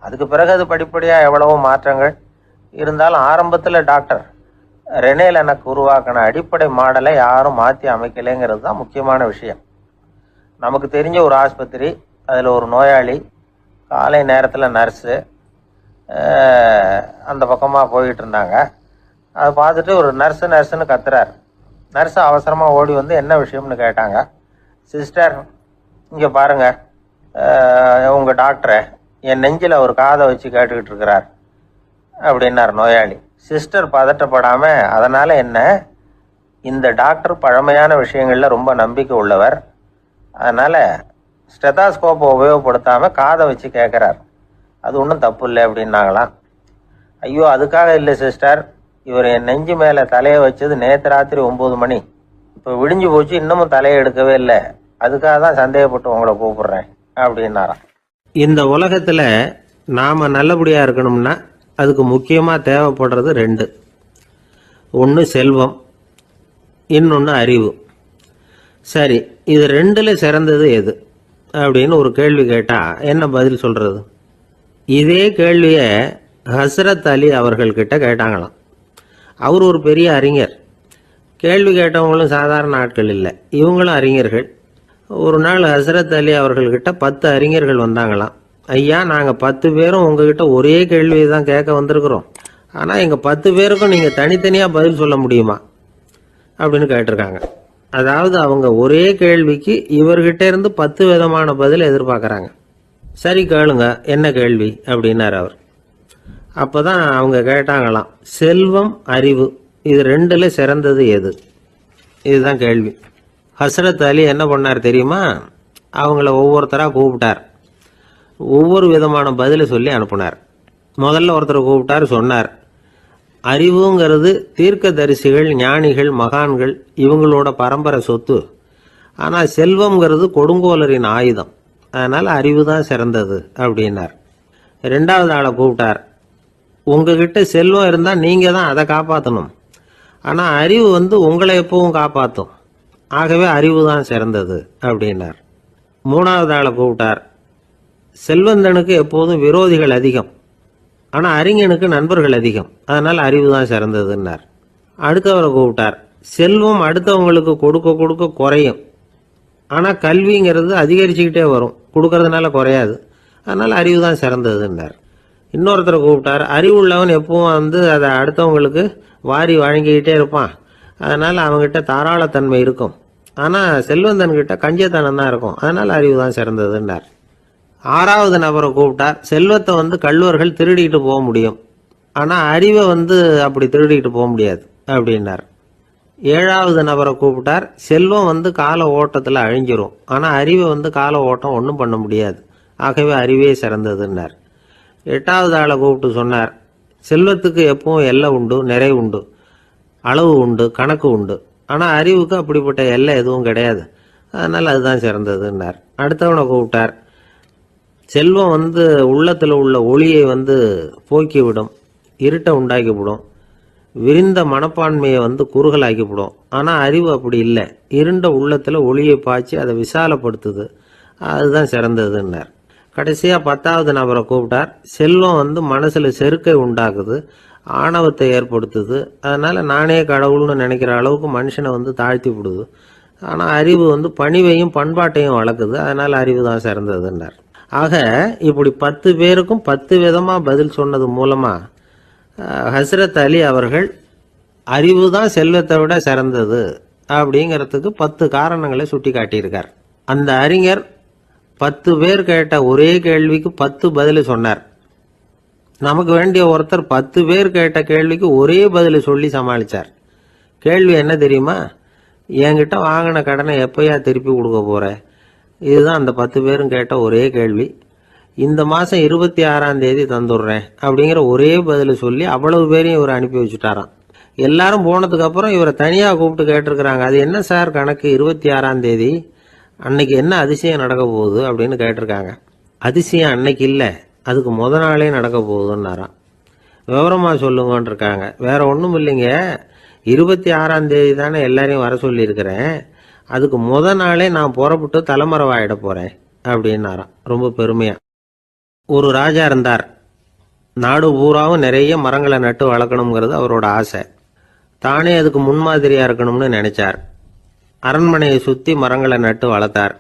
அதுக்கு பிறகு அது படிப்படியாக எவ்வளவோ மாற்றங்கள் இருந்தாலும் ஆரம்பத்தில் டாக்டர் ரெனே லெனக் உருவாக்கின அடிப்படை மாடலை யாரும் மாற்றி அமைக்கலைங்கிறது தான் முக்கியமான விஷயம். நமக்கு தெரிஞ்ச ஒரு ஆஸ்பத்திரி, அதில் ஒரு நோயாளி, காலை நேரத்தில் நர்ஸு அந்த பக்கமாக போயிட்டு இருந்தாங்க. அதை பார்த்துட்டு ஒரு நர்ஸுன்னு கத்துறார். நர்ஸு அவசரமாக ஓடி வந்து என்ன விஷயம்னு கேட்டாங்க. சிஸ்டர், இங்கே பாருங்கள், உங்கள் டாக்டரை என் நெஞ்சில் ஒரு காதை வச்சு கேட்டுக்கிட்டு இருக்கிறார் அப்படின்னார் நோயாளி. சிஸ்டர் பதட்டப்படாமல், அதனால் என்ன, இந்த டாக்டர் பழமையான விஷயங்களில் ரொம்ப நம்பிக்கை உள்ளவர், அதனால் ஸ்டெதாஸ்கோப்பை உபயோகப்படுத்தாமல் காதை வச்சு கேட்குறார், அது ஒன்றும் தப்பு இல்லை அப்படின்னாங்களாம். ஐயோ, அதுக்காக இல்லை சிஸ்டர், இவர் என் நெஞ்சு மேலே தலையை வச்சது நேற்று ராத்திரி 9 மணி, இப்போ விடிஞ்சு போச்சு, இன்னமும் தலையை எடுக்கவே இல்லை, அதுக்காக தான் சந்தேகப்பட்டு உங்களை கூப்பிடுறேன் அப்படின்னாராம். இந்த உலகத்தில் நாம் நல்லபடியாக இருக்கணும்னா அதுக்கு முக்கியமாக தேவைப்படுறது 2. ஒன்று செல்வம், இன்னொன்று அறிவு. சரி, இது 2ல் சிறந்தது எது அப்படின்னு ஒரு கேள்வி கேட்டால் என்ன பதில் சொல்கிறது? இதே கேள்வியை ஹஸ்ரத் அலி அவர்கள்கிட்ட கேட்டாங்களாம். அவர் ஒரு பெரிய அறிஞர். கேள்வி கேட்டவங்களும் சாதாரண ஆட்கள் இல்லை, இவங்களும் அறிஞர்கள். ஒரு நாள் ஹஸ்ரத் அலி அவர்கள்கிட்ட 10 அறிஞர்கள் வந்தாங்களாம். ஐயா, நாங்கள் 10 பேரும் உங்ககிட்ட ஒரே கேள்வியை தான் கேட்க வந்திருக்கிறோம், ஆனால் எங்கள் 10 பேருக்கும் நீங்கள் தனித்தனியாக பதில் சொல்ல முடியுமா அப்படின்னு கேட்டிருக்காங்க. அதாவது அவங்க ஒரே கேள்விக்கு இவர்கிட்ட இருந்து 10 விதமான பதில் எதிர்பார்க்குறாங்க. சரி கேளுங்க, என்ன கேள்வி அப்படின்னார் அவர். அப்போ தான் அவங்க கேட்டாங்களாம், செல்வம், அறிவு, இது 2ல் சிறந்தது எது? இதுதான் கேள்வி. ஹஸ்ரத் அலி என்ன பண்ணார் தெரியுமா? அவங்கள ஒவ்வொருத்தராக கூப்பிட்டார், ஒவ்வொரு விதமான பதிலை சொல்லி அனுப்புனார். முதல்ல ஒருத்தரை கூப்பிட்டார், சொன்னார், அறிவுங்கிறது தீர்க்க தரிசிகள், ஞானிகள், மகான்கள், இவங்களோட பரம்பரை சொத்து. ஆனால் செல்வம்ங்கிறது கொடுங்கோலரின் ஆயுதம், அதனால் அறிவு தான் சிறந்தது அப்படின்னார். ரெண்டாவது ஆளை கூப்பிட்டார். உங்ககிட்ட செல்வம் இருந்தால் நீங்கள் தான் அதை காப்பாற்றணும், ஆனால் அறிவு உங்களை எப்பவும் காப்பாற்றும், ஆகவே அறிவு தான் சிறந்தது அப்படின்னார். மூணாவது ஆளை கூப்பிட்டார். செல்வந்தனுக்கு எப்போதும் விரோதிகள் அதிகம், ஆனால் அறிஞனுக்கு நண்பர்கள் அதிகம், அதனால் அறிவு தான் சிறந்ததுன்னார். அடுத்தவரை கூப்பிட்டார். செல்வம் அடுத்தவங்களுக்கு கொடுக்க கொடுக்க குறையும், ஆனால் கல்விங்கிறது அதிகரிச்சுக்கிட்டே வரும், கொடுக்கறதுனால குறையாது, அதனால் அறிவு தான் சிறந்ததுன்னார். இன்னொருத்தரை கூப்பிட்டார். அறிவுள்ளவன் எப்பவும் அதை அடுத்தவங்களுக்கு வாரி வழங்கிக்கிட்டே இருப்பான், அதனால் அவங்ககிட்ட தாராளத்தன்மை இருக்கும், ஆனால் செல்வந்தன்கிட்ட கஞ்சத்தனம் தான் இருக்கும், அதனால் அறிவு தான் சிறந்ததுன்னார். ஆறாவது நபரை கூப்பிட்டார். செல்வத்தை கள்வர்கள் திருடிட்டு போக முடியும், ஆனால் அறிவை அப்படி திருடிட்டு போக முடியாது அப்படின்னார். ஏழாவது நபரை கூப்பிட்டார். செல்வம் கால ஓட்டத்தில் அழிஞ்சிரும், ஆனால் அறிவை கால ஓட்டம் ஒன்றும் பண்ண முடியாது, ஆகவே அறிவே சிறந்ததுன்னார். எட்டாவது ஆளை கூப்பிட்டு சொன்னார். செல்வத்துக்கு எப்பவும் எல்லை உண்டு, நிறை உண்டு, அளவு உண்டு, கணக்கு உண்டு, ஆனால் அறிவுக்கு அப்படிப்பட்ட எல்லை எதுவும் கிடையாது, அதனால் அதுதான் சிறந்ததுன்னார். அடுத்தவனை கூப்பிட்டார். செல்வம் உள்ளத்தில் உள்ள ஒளியை போக்கிவிடும், இருட்டை உண்டாக்கிவிடும், விரிந்த மனப்பான்மையை குறுகலாக்கிவிடும், ஆனால் அறிவு அப்படி இல்லை, இருண்ட உள்ளத்தில் ஒளியை பாய்ச்சி அதை விசாலப்படுத்துது, அதுதான் சிறந்ததுன்னார். கடைசியாக 10வது நபரை கூப்பிட்டார். செல்வம் மனசில் செருக்கை உண்டாக்குது, ஆணவத்தை ஏற்படுத்துது, அதனால் நானே கடவுள்னு நினைக்கிற அளவுக்கு மனுஷனை தாழ்த்தி விடுது, ஆனால் அறிவு பணிவையும் பண்பாட்டையும் வளர்க்குது, அதனால் அறிவு தான் சிறந்ததுன்னார். ஆக இப்படி 10 பேருக்கும் 10 விதமாக பதில் சொன்னது மூலமாக ஹஸ்ரத் அலி அவர்கள் அறிவு தான் செல்வத்தை விட சிறந்தது அப்படிங்கிறதுக்கு 10 காரணங்களை சுட்டி காட்டியிருக்கார். அந்த அறிஞர் 10 பேர் கேட்ட ஒரே கேள்விக்கு 10 பதில் சொன்னார். நமக்கு வேண்டிய ஒருத்தர் 10 பேர் கேட்ட கேள்விக்கு ஒரே பதில் சொல்லி சமாளித்தார். கேள்வி என்ன தெரியுமா? என்கிட்ட வாங்கின கடனை எப்பயா திருப்பி கொடுக்க போற? இதுதான் அந்த 10 பேரும் கேட்ட ஒரே கேள்வி. இந்த மாதம் 26ஆம் தேதி தந்துடுறேன் அப்படிங்கிற ஒரே பதில் சொல்லி அவ்வளவு பேரையும் இவர் அனுப்பி வச்சுட்டாராம். எல்லாரும் போனதுக்கு அப்புறம் இவரை தனியாக கூப்பிட்டு கேட்டிருக்கிறாங்க. அது என்ன சார் கணக்கு, 26ஆம் தேதி அன்னைக்கு என்ன அதிசயம் நடக்க போகுது அப்படின்னு கேட்டிருக்காங்க. அதிசயம் அன்னைக்கு இல்லை, அதுக்கு முத நாளே நடக்க போகுதுன்னாராம். விவரமாக சொல்லுங்கன்னு இருக்காங்க. வேற ஒன்றும் இல்லைங்க, 26ஆம் தேதி தானே எல்லாரையும் வர சொல்லியிருக்கிறேன், அதுக்கு முத நாளே நான் புறப்பட்டு தலைமறைவாயிட போகிறேன் அப்படின்னாராம் ரொம்ப பெருமையாக. ஒரு ராஜா இருந்தார். நாடு பூராவும் நிறைய மரங்களை நட்டு வளர்க்கணுங்கிறது அவரோட ஆசை. தானே அதுக்கு முன்மாதிரியாக இருக்கணும்னு நினைச்சார். அரண்மனையை சுற்றி மரங்களை நட்டு வளர்த்தார்.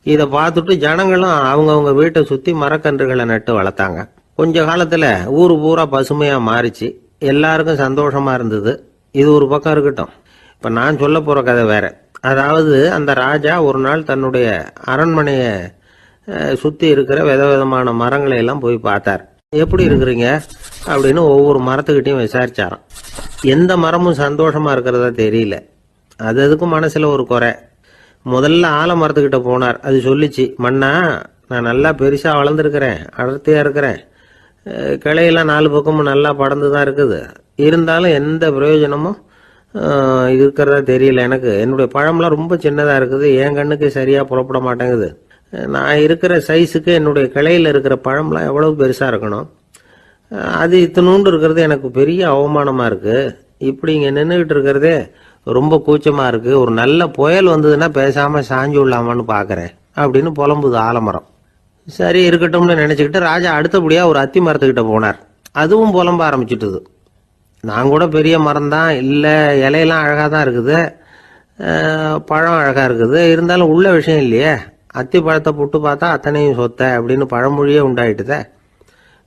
இதை பார்த்துட்டு ஜனங்களும் அவங்கவுங்க வீட்டை சுற்றி மரக்கன்றுகளை நட்டு வளர்த்தாங்க. கொஞ்ச காலத்தில் ஊர் பூரா பசுமையாக மாறிச்சு. எல்லாருக்கும் சந்தோஷமா இருந்தது. இது ஒரு பக்கம் இருக்கட்டும், இப்போ நான் சொல்ல போகிற கதை வேற. அதாவது அந்த ராஜா ஒரு நாள் தன்னுடைய அரண்மனையை சுற்றி இருக்கிற விதவிதமான மரங்களை எல்லாம் போய் பார்த்தார். எப்படி இருக்கிறீங்க அப்படின்னு ஒவ்வொரு மரத்துக்கிட்டையும் விசாரிச்சாராம். எந்த மரமும் சந்தோஷமா இருக்கிறதா தெரியல. அதுக்கும் மனசுல ஒரு குறை. முதல்ல ஆலமரத்துக்கிட்ட போனார். அது சொல்லிச்சு, மண்ணா நான் நல்லா பெருசா வளர்ந்துருக்கிறேன், அடர்த்தியா இருக்கிறேன், கிளையெல்லாம் 4 பக்கமும் நல்லா படர்ந்து தான் இருக்குது, இருந்தாலும் எந்த பிரயோஜனமும் இருக்கிறதா தெரியல எனக்கு. என்னுடைய பழம்லாம் ரொம்ப சின்னதாக இருக்குது, என் கண்ணுக்கு சரியாக புறப்பட மாட்டேங்குது. நான் இருக்கிற சைஸுக்கு என்னுடைய கிளையில் இருக்கிற பழம்லாம் எவ்வளவு பெருசாக இருக்கணும், அது இத்தனூண்டு இருக்கிறது எனக்கு பெரிய அவமானமாக இருக்குது. இப்படி இங்கே நின்றுக்கிட்டு இருக்கிறதே ரொம்ப கூச்சமாக இருக்குது. ஒரு நல்ல புயல் வந்ததுன்னா பேசாமல் சாஞ்சு விடலாமான்னு பார்க்குறேன் அப்படின்னு புலம்புது ஆலமரம். சரி இருக்கட்டும்னு நினச்சிக்கிட்டு ராஜா அடுத்தபடியாக ஒரு அத்தி மரத்துக்கிட்ட போனார். அதுவும் புலம்ப ஆரம்பிச்சுட்டுது. நான் கூட பெரிய மரம் தான், இல்லை இலையெல்லாம் அழகாக தான் இருக்குது, பழம் அழகாக இருக்குது, இருந்தாலும் உள்ள விஷயம் இல்லையே, அத்தி பழத்தை புட்டு பார்த்தா அத்தனையும் சொத்த அப்படின்னு பழமொழியே உண்டாயிட்டுதே,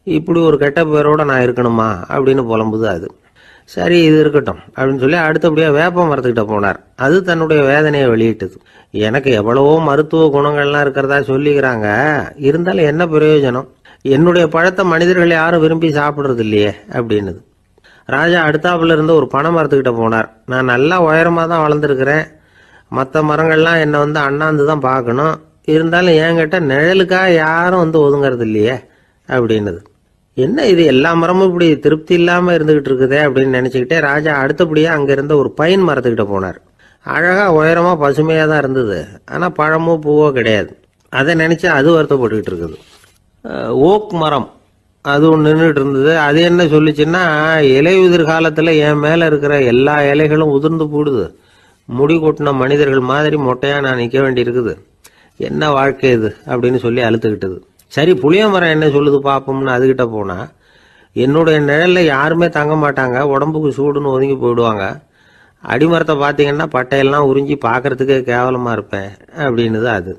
இப்படி ஒரு கெட்ட பேரோட நான் இருக்கணுமா அப்படின்னு புலம்புது அது. சரி இது இருக்கட்டும் அப்படின்னு சொல்லி அடுத்தபடியாக வேப்ப மரத்துக்கிட்ட போனார். அது தன்னுடைய வேதனையை வெளியிட்டது. எனக்கு எவ்வளவோ மருத்துவ குணங்கள்லாம் இருக்கிறதா சொல்லிக்கிறாங்க, இருந்தாலும் என்ன பிரயோஜனம், என்னுடைய பழத்தை மனிதர்கள் யாரும் விரும்பி சாப்பிட்றது இல்லையே அப்படின்னுது. ராஜா அடுத்தாப்புல இருந்து ஒரு பனை மரத்துக்கிட்ட போனார். நான் நல்லா உயரமாக தான் வளர்ந்துருக்கிறேன், மற்ற மரங்கள்லாம் என்னை அண்ணாந்து தான் பார்க்கணும், இருந்தாலும் என்கிட்ட நிழலுக்காக யாரும் ஒதுங்கிறது இல்லையே அப்படின்னுது. என்ன இது எல்லா மரமும் இப்படி திருப்தி இல்லாமல் இருந்துகிட்டு இருக்குதே அப்படின்னு நினச்சிக்கிட்டே ராஜா அடுத்தபடியாக அங்கே இருந்த ஒரு பைன் மரத்துக்கிட்ட போனார். அழகாக உயரமாக பசுமையாக தான் இருந்தது. ஆனால் பழமோ பூவோ கிடையாது. அதை நினச்சி அது வருத்தப்பட்டுக்கிட்டு இருக்குது. ஓக் மரம் அது ஒன்று நின்றுட்டு இருந்தது. அது என்ன சொல்லிச்சுன்னா, இலையுதிர் காலத்தில் என் மேலே இருக்கிற எல்லா இலைகளும் உதிர்ந்து போடுது, முடி கொட்டின மனிதர்கள் மாதிரி மொட்டையாக நான் நிற்க வேண்டி இருக்குது, என்ன வாழ்க்கை இது அப்படின்னு சொல்லி அழுத்துக்கிட்டது. சரி, புளிய மரம் என்ன சொல்லுது பார்ப்போம்னு அதுகிட்ட போனால், என்னுடைய நிழலில் யாருமே தங்க மாட்டாங்க, உடம்புக்கு சூடுன்னு ஒதுங்கி போயிடுவாங்க, அடிமரத்தை பார்த்தீங்கன்னா பட்டையெல்லாம் உறிஞ்சி பார்க்கறதுக்கே கேவலமாக இருப்பேன் அப்படின்னுது அது.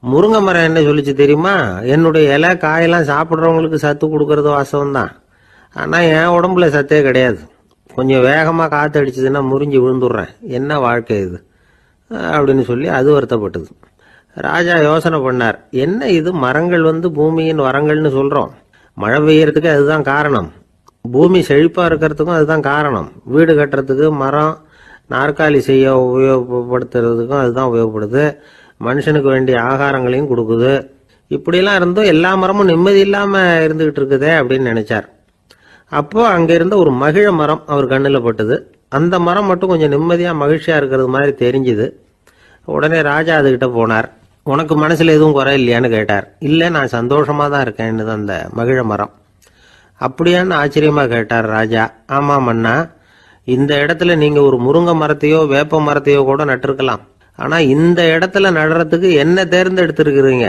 முருங்கை மரம் என்ன சொல்லிச்சு தெரியுமா, என்னுடைய இலை காயெல்லாம் சாப்பிட்றவங்களுக்கு சத்து கொடுக்கறது வாசம்தான், ஆனால் என் உடம்புல சத்தே கிடையாது, கொஞ்சம் வேகமாக காற்று அடிச்சதுன்னா முறிஞ்சி விழுந்துடுறேன், என்ன வாழ்க்கை இது அப்படின்னு சொல்லி அது வருத்தப்பட்டது. ராஜா யோசனை பண்ணார், என்ன இது மரங்கள் பூமியின் வரங்கள்னு சொல்கிறோம், மழை பெய்யறதுக்கு அதுதான் காரணம், பூமி செழிப்பாக இருக்கிறதுக்கும் அதுதான் காரணம், வீடு கட்டுறதுக்கு மரம், நாற்காலி செய்ய உபயோகப்படுத்துறதுக்கும் அதுதான் உபயோகப்படுது, மனுஷனுக்கு வேண்டிய ஆகாரங்களையும் கொடுக்குது, இப்படிலாம் இருந்தும் எல்லா மரமும் நிம்மதி இல்லாமல் இருந்துகிட்டு இருக்குதே அப்படின்னு நினைச்சார். அப்போ அங்கே இருந்த ஒரு மகிழ மரம் அவர் கண்ணில் பட்டுது. அந்த மரம் மட்டும் கொஞ்சம் நிம்மதியாக மகிழ்ச்சியாக இருக்கிறது மாதிரி தெரிஞ்சுது. உடனே ராஜா அதுகிட்ட போனார். உனக்கு மனசில் எதுவும் குறை இல்லையான்னு கேட்டார். இல்லை, நான் சந்தோஷமாக தான் இருக்கேன்னு அந்த மகிழ மரம். அப்படியான்னு ஆச்சரியமாக கேட்டார் ராஜா. ஆமாம் மன்னா, இந்த இடத்துல நீங்கள் ஒரு முருங்கை மரத்தையோ வேப்ப மரத்தையோ கூட நட்டிருக்கலாம், ஆனால் இந்த இடத்துல நடுறதுக்கு என்ன தேர்ந்தெடுத்திருக்கிறீங்க,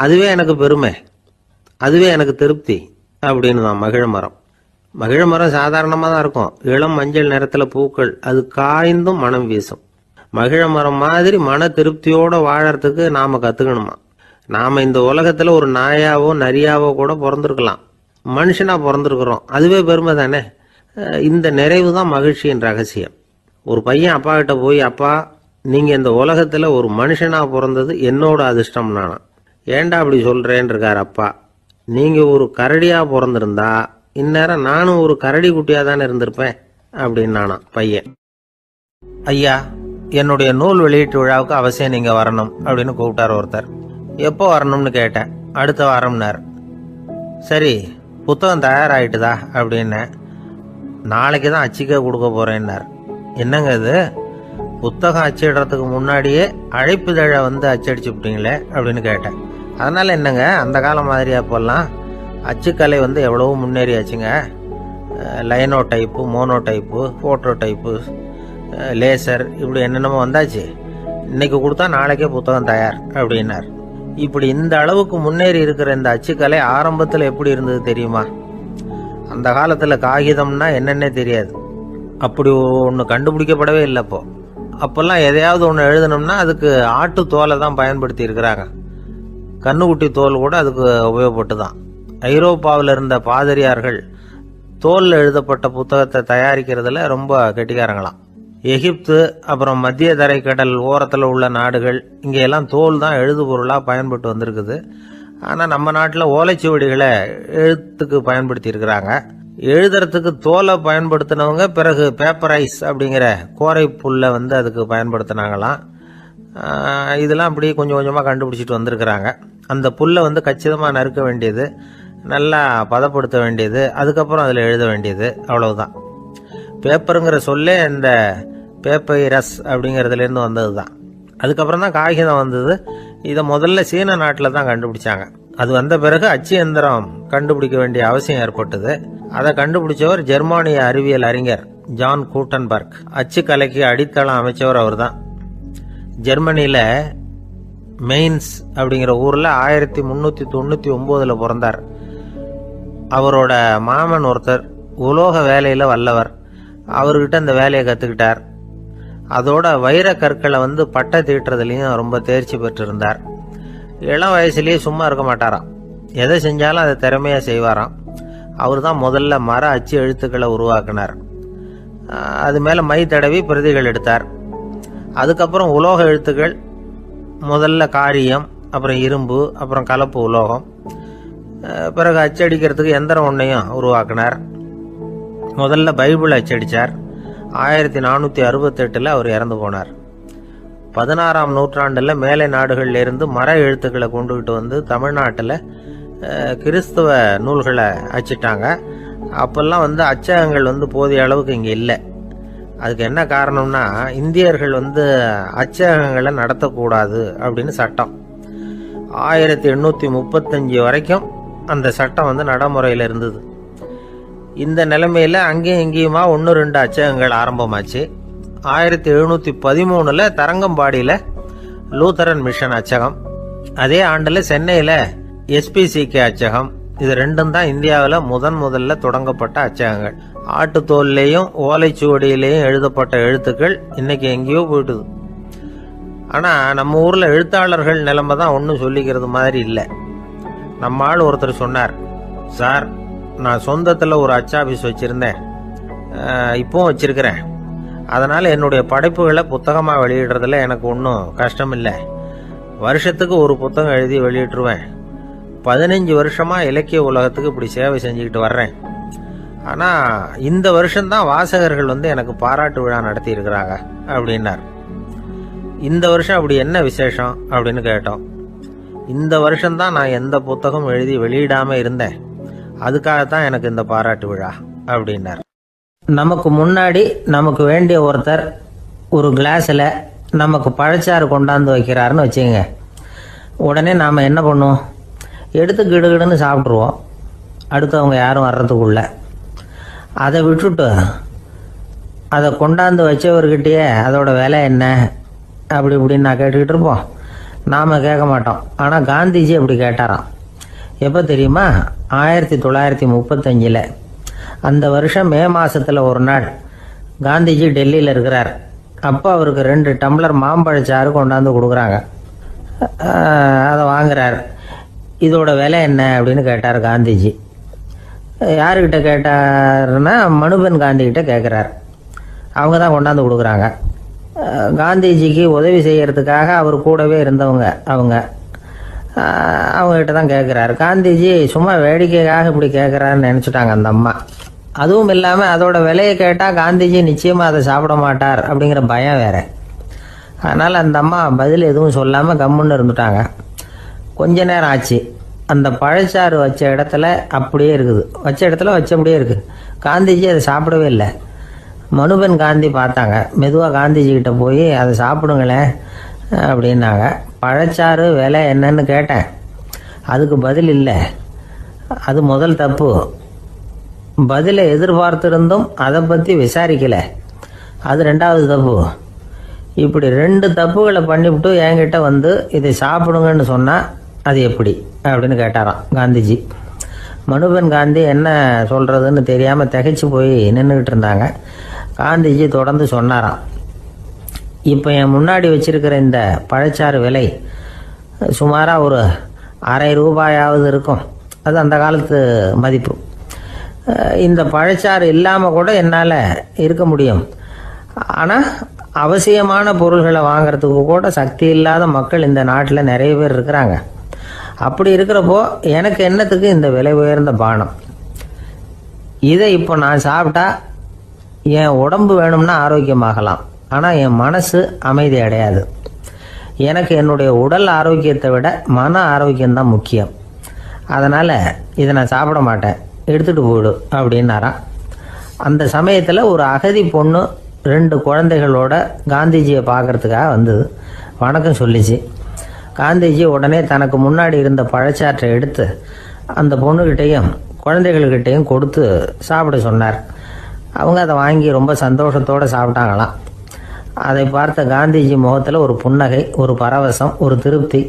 அதுவே எனக்கு பெருமை, அதுவே எனக்கு திருப்தி அப்படின்னு தான் மகிழ மரம். மகிழ மரம் சாதாரணமாக தான் இருக்கும், இளம் மஞ்சள் நிறத்தில் பூக்கள், அது காய்ந்தும் மனம் வீசும். மகிழ மரம் மாதிரி மன திருப்தியோடு வாழறதுக்கு நாம் கற்றுக்கணுமா. நாம் இந்த உலகத்தில் ஒரு நாயாவோ நரியாவோ கூட பிறந்திருக்கலாம், மனுஷனாக பிறந்திருக்கிறோம், அதுவே பெருமை தானே. இந்த நிறைவு தான் மகிழ்ச்சியின் ரகசியம். ஒரு பையன் அப்பா கிட்ட போய், அப்பா நீங்கள் இந்த உலகத்தில் ஒரு மனுஷனாக பிறந்தது என்னோட அதிர்ஷ்டம் நானா. ஏண்டா அப்படி சொல்கிறேன்னு இருக்கார் அப்பா. நீங்கள் ஒரு கரடியாக பிறந்திருந்தா இந்நேரம் நானும் ஒரு கரடி குட்டியாக தானே இருந்திருப்பேன் அப்படின்னு நானா பையன். ஐயா, என்னுடைய நூல் வெளியீட்டு விழாவுக்கு அவசியம் நீங்கள் வரணும் அப்படின்னு கூப்பிட்டார் ஒருத்தர். எப்போ வரணும்னு கேட்டேன். அடுத்த வாரம்னார். சரி, புத்தகம் தயாராகிட்டுதா அப்படின்னு. நாளைக்கு தான் அச்சிக்க கொடுக்க போகிறேன்னார். என்னங்க இது, புத்தகம் அச்சிடுறதுக்கு முன்னாடியே அழைப்புதழை அச்சடிச்சு விட்டீங்களே அப்படின்னு கேட்டேன். அதனால் என்னங்க, அந்த காலம் மாதிரியா இப்போல்லாம் அச்சுக்கலை எவ்வளவோ முன்னேறியாச்சுங்க. Linotype, monotype, phototype, laser, இப்படி என்னென்னமோ வந்தாச்சு. இன்னைக்கு கொடுத்தா நாளைக்கே புத்தகம் தயார் அப்படின்னார். இப்படி இந்த அளவுக்கு முன்னேறி இருக்கிற இந்த அச்சுக்கலை ஆரம்பத்தில் எப்படி இருந்தது தெரியுமா? அந்த காலத்தில் காகிதம்னா என்னன்னே தெரியாது, அப்படி ஒன்று கண்டுபிடிக்கப்படவே இல்லை. அப்போல்லாம் எதையாவது ஒன்று எழுதணும்னா அதுக்கு ஆட்டு தோலை தான் பயன்படுத்தி இருக்கிறாங்க. கண்ணுக்குட்டி தோல் கூட அதுக்கு உபயோகப்பட்டு தான். ஐரோப்பாவில் இருந்த பாதிரியார்கள் தோலில் எழுதப்பட்ட புத்தகத்தை தயாரிக்கிறதுல ரொம்ப கெட்டிக்காரங்களாம். எகிப்து, அப்புறம் மத்திய தரைக்கடல் ஓரத்தில் உள்ள நாடுகள், இங்கெல்லாம் தோல் தான் எழுது பொருளாக பயன்பட்டு வந்திருக்குது. ஆனால் நம்ம நாட்டில் ஓலைச்சுவடிகளை எழுத்துக்கு பயன்படுத்தி இருக்கிறாங்க. எழுதுறதுக்கு தோலை பயன்படுத்தினவங்க பிறகு பேப்பரைஸ் அப்படிங்கிற கோரை புல்லை அதுக்கு பயன்படுத்தினாங்களாம். இதெல்லாம் அப்படி கொஞ்சம் கொஞ்சமாக கண்டுபிடிச்சிட்டு வந்திருக்கிறாங்க. அந்த புல்லை கச்சிதமாக நறுக்க வேண்டியது, நல்லா பதப்படுத்த வேண்டியது, அதுக்கப்புறம் அதில் எழுத வேண்டியது, அவ்வளவுதான். பேப்பருங்கிற சொல்லே இந்த பேப்பைரஸ் அப்படிங்கிறதுலேருந்து வந்தது தான். அதுக்கப்புறம் தான் காகிதம் வந்தது. இதை முதல்ல சீன நாட்டில் தான் கண்டுபிடிச்சாங்க. அது வந்த பிறகு அச்சு எந்திரம் கண்டுபிடிக்க வேண்டிய அவசியம் ஏற்பட்டது. அதை கண்டுபிடிச்சவர் ஜெர்மானிய அறிவியல் அறிஞர் ஜான் கூட்டன்பர்க். அச்சு கலைக்கு அடித்தளம் அமைச்சவர் அவர் தான். ஜெர்மனியில் மெயின்ஸ் அப்படிங்கிற ஊரில் 1399 பிறந்தார். அவரோட மாமன் ஒருத்தர் உலோக வேலையில் வல்லவர். அவர்கிட்ட இந்த வேலையை கற்றுக்கிட்டார். அதோட வைர கற்களை பட்டை தீட்டுறதுலையும் ரொம்ப தேர்ச்சி பெற்றிருந்தார். இளம் வயசுலேயே சும்மா இருக்க மாட்டாராம், எதை செஞ்சாலும் அதை திறமையாக செய்வாராம். அவர் தான் முதல்ல மர அச்சு எழுத்துக்களை உருவாக்கினார். அது மேலே மை தடவி பிரதிகள் எடுத்தார். அதுக்கப்புறம் உலோக எழுத்துக்கள், முதல்ல காரியம், அப்புறம் இரும்பு, அப்புறம் கலப்பு உலோகம், பிறகு அச்சடிக்கிறதுக்கு எந்திரம் ஒன்றையும் உருவாக்கினார். முதல்ல பைபிள் அச்சடித்தார். 1468 அவர் இறந்து போனார். 16ஆம் நூற்றாண்டில் மேலை நாடுகளில் இருந்து மர எழுத்துக்களை கொண்டுகிட்டு தமிழ்நாட்டில் கிறிஸ்தவ நூல்களை அச்சிட்டாங்க. அப்போல்லாம் அச்சகங்கள் போதிய அளவுக்கு இங்கே இல்லை. அதுக்கு என்ன காரணம்னா, இந்தியர்கள் அச்சகங்களை நடத்தக்கூடாது அப்படின்னு சட்டம். 1835 வரைக்கும் அந்த சட்டம் நடைமுறையில் இருந்தது. இந்த நிலைமையில் அங்கேயும் இங்கேயுமா 1-2 அச்சகங்கள் ஆரம்பமாச்சு. 1713 தரங்கம்பாடியில் லூத்தரன் மிஷன் அச்சகம், அதே ஆண்டில் சென்னையில் SPCK அச்சகம். இது ரெண்டும் தான் இந்தியாவில் முதல்ல தொடங்கப்பட்ட அச்சகங்கள். ஆட்டுத்தோல்லையும் ஓலைச்சுவடியிலையும் எழுதப்பட்ட எழுத்துக்கள் இன்னைக்கு எங்கேயோ போயிட்டுது. ஆனால் நம்ம ஊரில் எழுத்தாளர்கள் நிலைமை தான் ஒன்றும் சொல்லிக்கிறது மாதிரி இல்லை. நம்ம ஆள் ஒருத்தர் சொன்னார், சார் நான் சொந்தத்தில் ஒரு அச்சாபீஸ் வச்சுருந்தேன், இப்போவும் வச்சிருக்கிறேன். அதனால் என்னுடைய படைப்புகளை புத்தகமாக வெளியிடுறதுல எனக்கு ஒன்றும் கஷ்டம் இல்லை. வருஷத்துக்கு ஒரு புத்தகம் எழுதி வெளியிட்டுருவேன். 15 வருஷமாக இலக்கிய உலகத்துக்கு இப்படி சேவை செஞ்சுக்கிட்டு வர்றேன். ஆனால் இந்த வருஷம்தான் வாசகர்கள் எனக்கு பாராட்டு விழா நடத்தி இருக்கிறாங்க அப்படின்னார். இந்த வருஷம் அப்படி என்ன விசேஷம் அப்படின்னு கேட்டோம். இந்த வருஷம்தான் நான் எந்த புத்தகம் எழுதி வெளியிடாமல் இருந்தேன், அதுக்காகத்தான் எனக்கு இந்த பாராட்டு விழா அப்படின்னார். நமக்கு முன்னாடி நமக்கு வேண்டிய ஒருத்தர் ஒரு கிளாஸில் நமக்கு பழச்சாறு கொண்டாந்து வைக்கிறாருன்னு வச்சுங்க. உடனே நாம் என்ன பண்ணுவோம்? எடுத்து கிடுகிடுன்னு சாப்பிட்ருவோம், அடுத்தவங்க யாரும் வர்றதுக்குள்ள. அதை விட்டுட்டு அதை கொண்டாந்து வச்சவர்கிட்டயே அதோட விலை என்ன அப்படி இப்படின்னு நான் கேட்டுக்கிட்டு இருப்போம். நாம் கேட்க மாட்டோம். ஆனால் காந்திஜி அப்படி கேட்டாராம். எப்போ தெரியுமா? 1935. அந்த வருஷம் மே மாதத்தில் ஒரு நாள் காந்திஜி டெல்லியில் இருக்கிறார். அப்போ அவருக்கு 2 டம்ளர் மாம்பழச்சாறு கொண்டாந்து கொடுக்குறாங்க. அதை வாங்குறார். இதோட விலை என்ன அப்படின்னு கேட்டார் காந்திஜி. யாருக்கிட்ட கேட்டாருன்னா மனுபென் காந்திகிட்ட கேட்குறார். அவங்க தான் கொண்டாந்து கொடுக்குறாங்க. காந்திஜிக்கு உதவி செய்கிறதுக்காக அவர் கூடவே இருந்தவங்க அவங்ககிட்ட தான் கேட்குறாரு. காந்திஜி சும்மா வேடிக்கைக்காக இப்படி கேட்குறாருன்னு நினச்சிட்டாங்க அந்த அம்மா. அதுவும் இல்லாமல் அதோட விலையை கேட்டால் காந்திஜி நிச்சயமாக அதை சாப்பிட மாட்டார் அப்படிங்கிற பயம் வேறு. அதனால் அந்த அம்மா பதில் எதுவும் சொல்லாமல் கம்முன்னு இருந்துட்டாங்க. கொஞ்ச நேரம் ஆச்சு. அந்த பழச்சாறு வச்ச இடத்துல அப்படியே இருக்குது, வச்சபடியே இருக்குது. காந்திஜி அதை சாப்பிடவே இல்லை. மனுபென் காந்தி பார்த்தாங்க. மெதுவாக காந்திஜிக்கிட்ட போய் அதை சாப்பிடுங்களேன் அப்படின்னாங்க. பழச்சாறு விலை என்னன்னு கேட்டேன், அதுக்கு பதில் இல்லை. அது முதல் தப்பு. பதிலை எதிர்பார்த்திருந்தும் அதை பற்றி விசாரிக்கலை, அது 2வது தப்பு. இப்படி 2 தப்புகளை பண்ணிவிட்டு என்கிட்ட இதை சாப்பிடுங்கன்னு சொன்னால் அது எப்படி அப்படின்னு கேட்டாராம் காந்திஜி. மனுபென் காந்தி என்ன சொல்கிறதுன்னு தெரியாமல் திகைச்சு போய் நின்றுக்கிட்டு இருந்தாங்க. காந்திஜி தொடர்ந்து சொன்னாராம், இப்போ என் முன்னாடி வச்சிருக்கிற இந்த பழச்சாறு விலை சுமாராக ஒரு ₹1/2 இருக்கும். அது அந்த காலத்து மதிப்பு. இந்த பழச்சாறு இல்லாமல் கூட என்னால் இருக்க முடியும். ஆனால் அவசியமான பொருள்களை வாங்கிறதுக்கு கூட சக்தி இல்லாத மக்கள் இந்த நாட்டில் நிறைய பேர் இருக்கிறாங்க. அப்படி இருக்கிறப்போ எனக்கு என்னத்துக்கு இந்த விலை உயர்ந்த பானம்? இதை இப்போ நான் சாப்பிட்டா என் உடம்பு வேணும்னா ஆரோக்கியமாகலாம், ஆனால் என் மனசு அமைதி அடையாது. எனக்கு என்னுடைய உடல் ஆரோக்கியத்தை விட மன ஆரோக்கியம்தான் முக்கியம். அதனால் இதை நான் சாப்பிட மாட்டேன், எடுத்துகிட்டு போயிடு அப்படின்னாராம். அந்த சமயத்தில் ஒரு அகதி பொண்ணு 2 குழந்தைகளோட காந்திஜியை பார்க்கறதுக்காக வந்தது. வணக்கம் சொல்லிச்சு. காந்திஜி உடனே தனக்கு முன்னாடி இருந்த பழச்சாற்றை எடுத்து அந்த பொண்ணுக்கிட்டையும் குழந்தைகள்கிட்டையும் கொடுத்து சாப்பிட சொன்னார். அவங்க அதை வாங்கி ரொம்ப சந்தோஷத்தோடு சாப்பிட்டாங்களாம். அதை பார்த்த காந்திஜி முகத்தில் ஒரு புன்னகை, ஒரு பரவசம், ஒரு திருப்தி.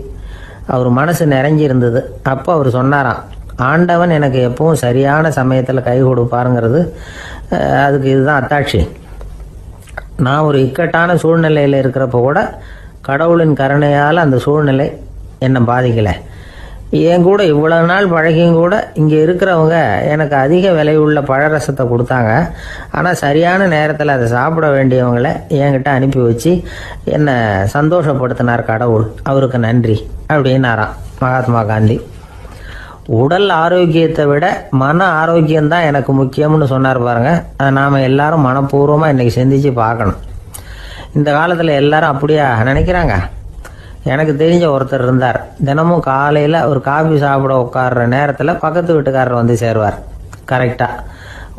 அவர் மனசு நிறைஞ்சி இருந்தது. அப்போ அவர் சொன்னாராம், ஆண்டவன் எனக்கு எப்பவும் சரியான சமயத்தில் கை கொடுப்பாருங்கிறது அதுக்கு இதுதான் அத்தாட்சி. நான் ஒரு இக்கட்டான சூழ்நிலையில் இருக்கிறப்ப கூட கடவுளின் கருணையால் அந்த சூழ்நிலை என்னை பாதிக்கலை. என் கூட இவ்வளவு நாள் பழகியும் கூட இங்கே இருக்கிறவங்க எனக்கு அதிக விலை உள்ள பழரசத்தை கொடுத்தாங்க. ஆனால் சரியான நேரத்தில் அதை சாப்பிட வேண்டியவங்களை என்கிட்ட அனுப்பி வச்சு என்னை சந்தோஷப்படுத்தினார் கடவுள், அவருக்கு நன்றி அப்படின்னாராம் மகாத்மா காந்தி. உடல் ஆரோக்கியத்தை விட மன ஆரோக்கியம்தான் எனக்கு முக்கியம்னு சொன்னார் பாருங்க. அதை நாம் எல்லாரும் மனப்பூர்வமாக இன்றைக்கி சிந்திச்சு பார்க்கணும். இந்த காலத்தில் எல்லாரும் அப்படியா நினைக்கிறாங்க? எனக்கு தெரிஞ்ச ஒருத்தர் இருந்தார். தினமும் காலையில் ஒரு காபி சாப்பிட உட்கார்ற நேரத்தில் பக்கத்து வீட்டுக்காரர் வந்து சேருவார் கரெக்டாக.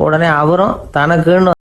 உடனே அவரும் தனக்குன்னு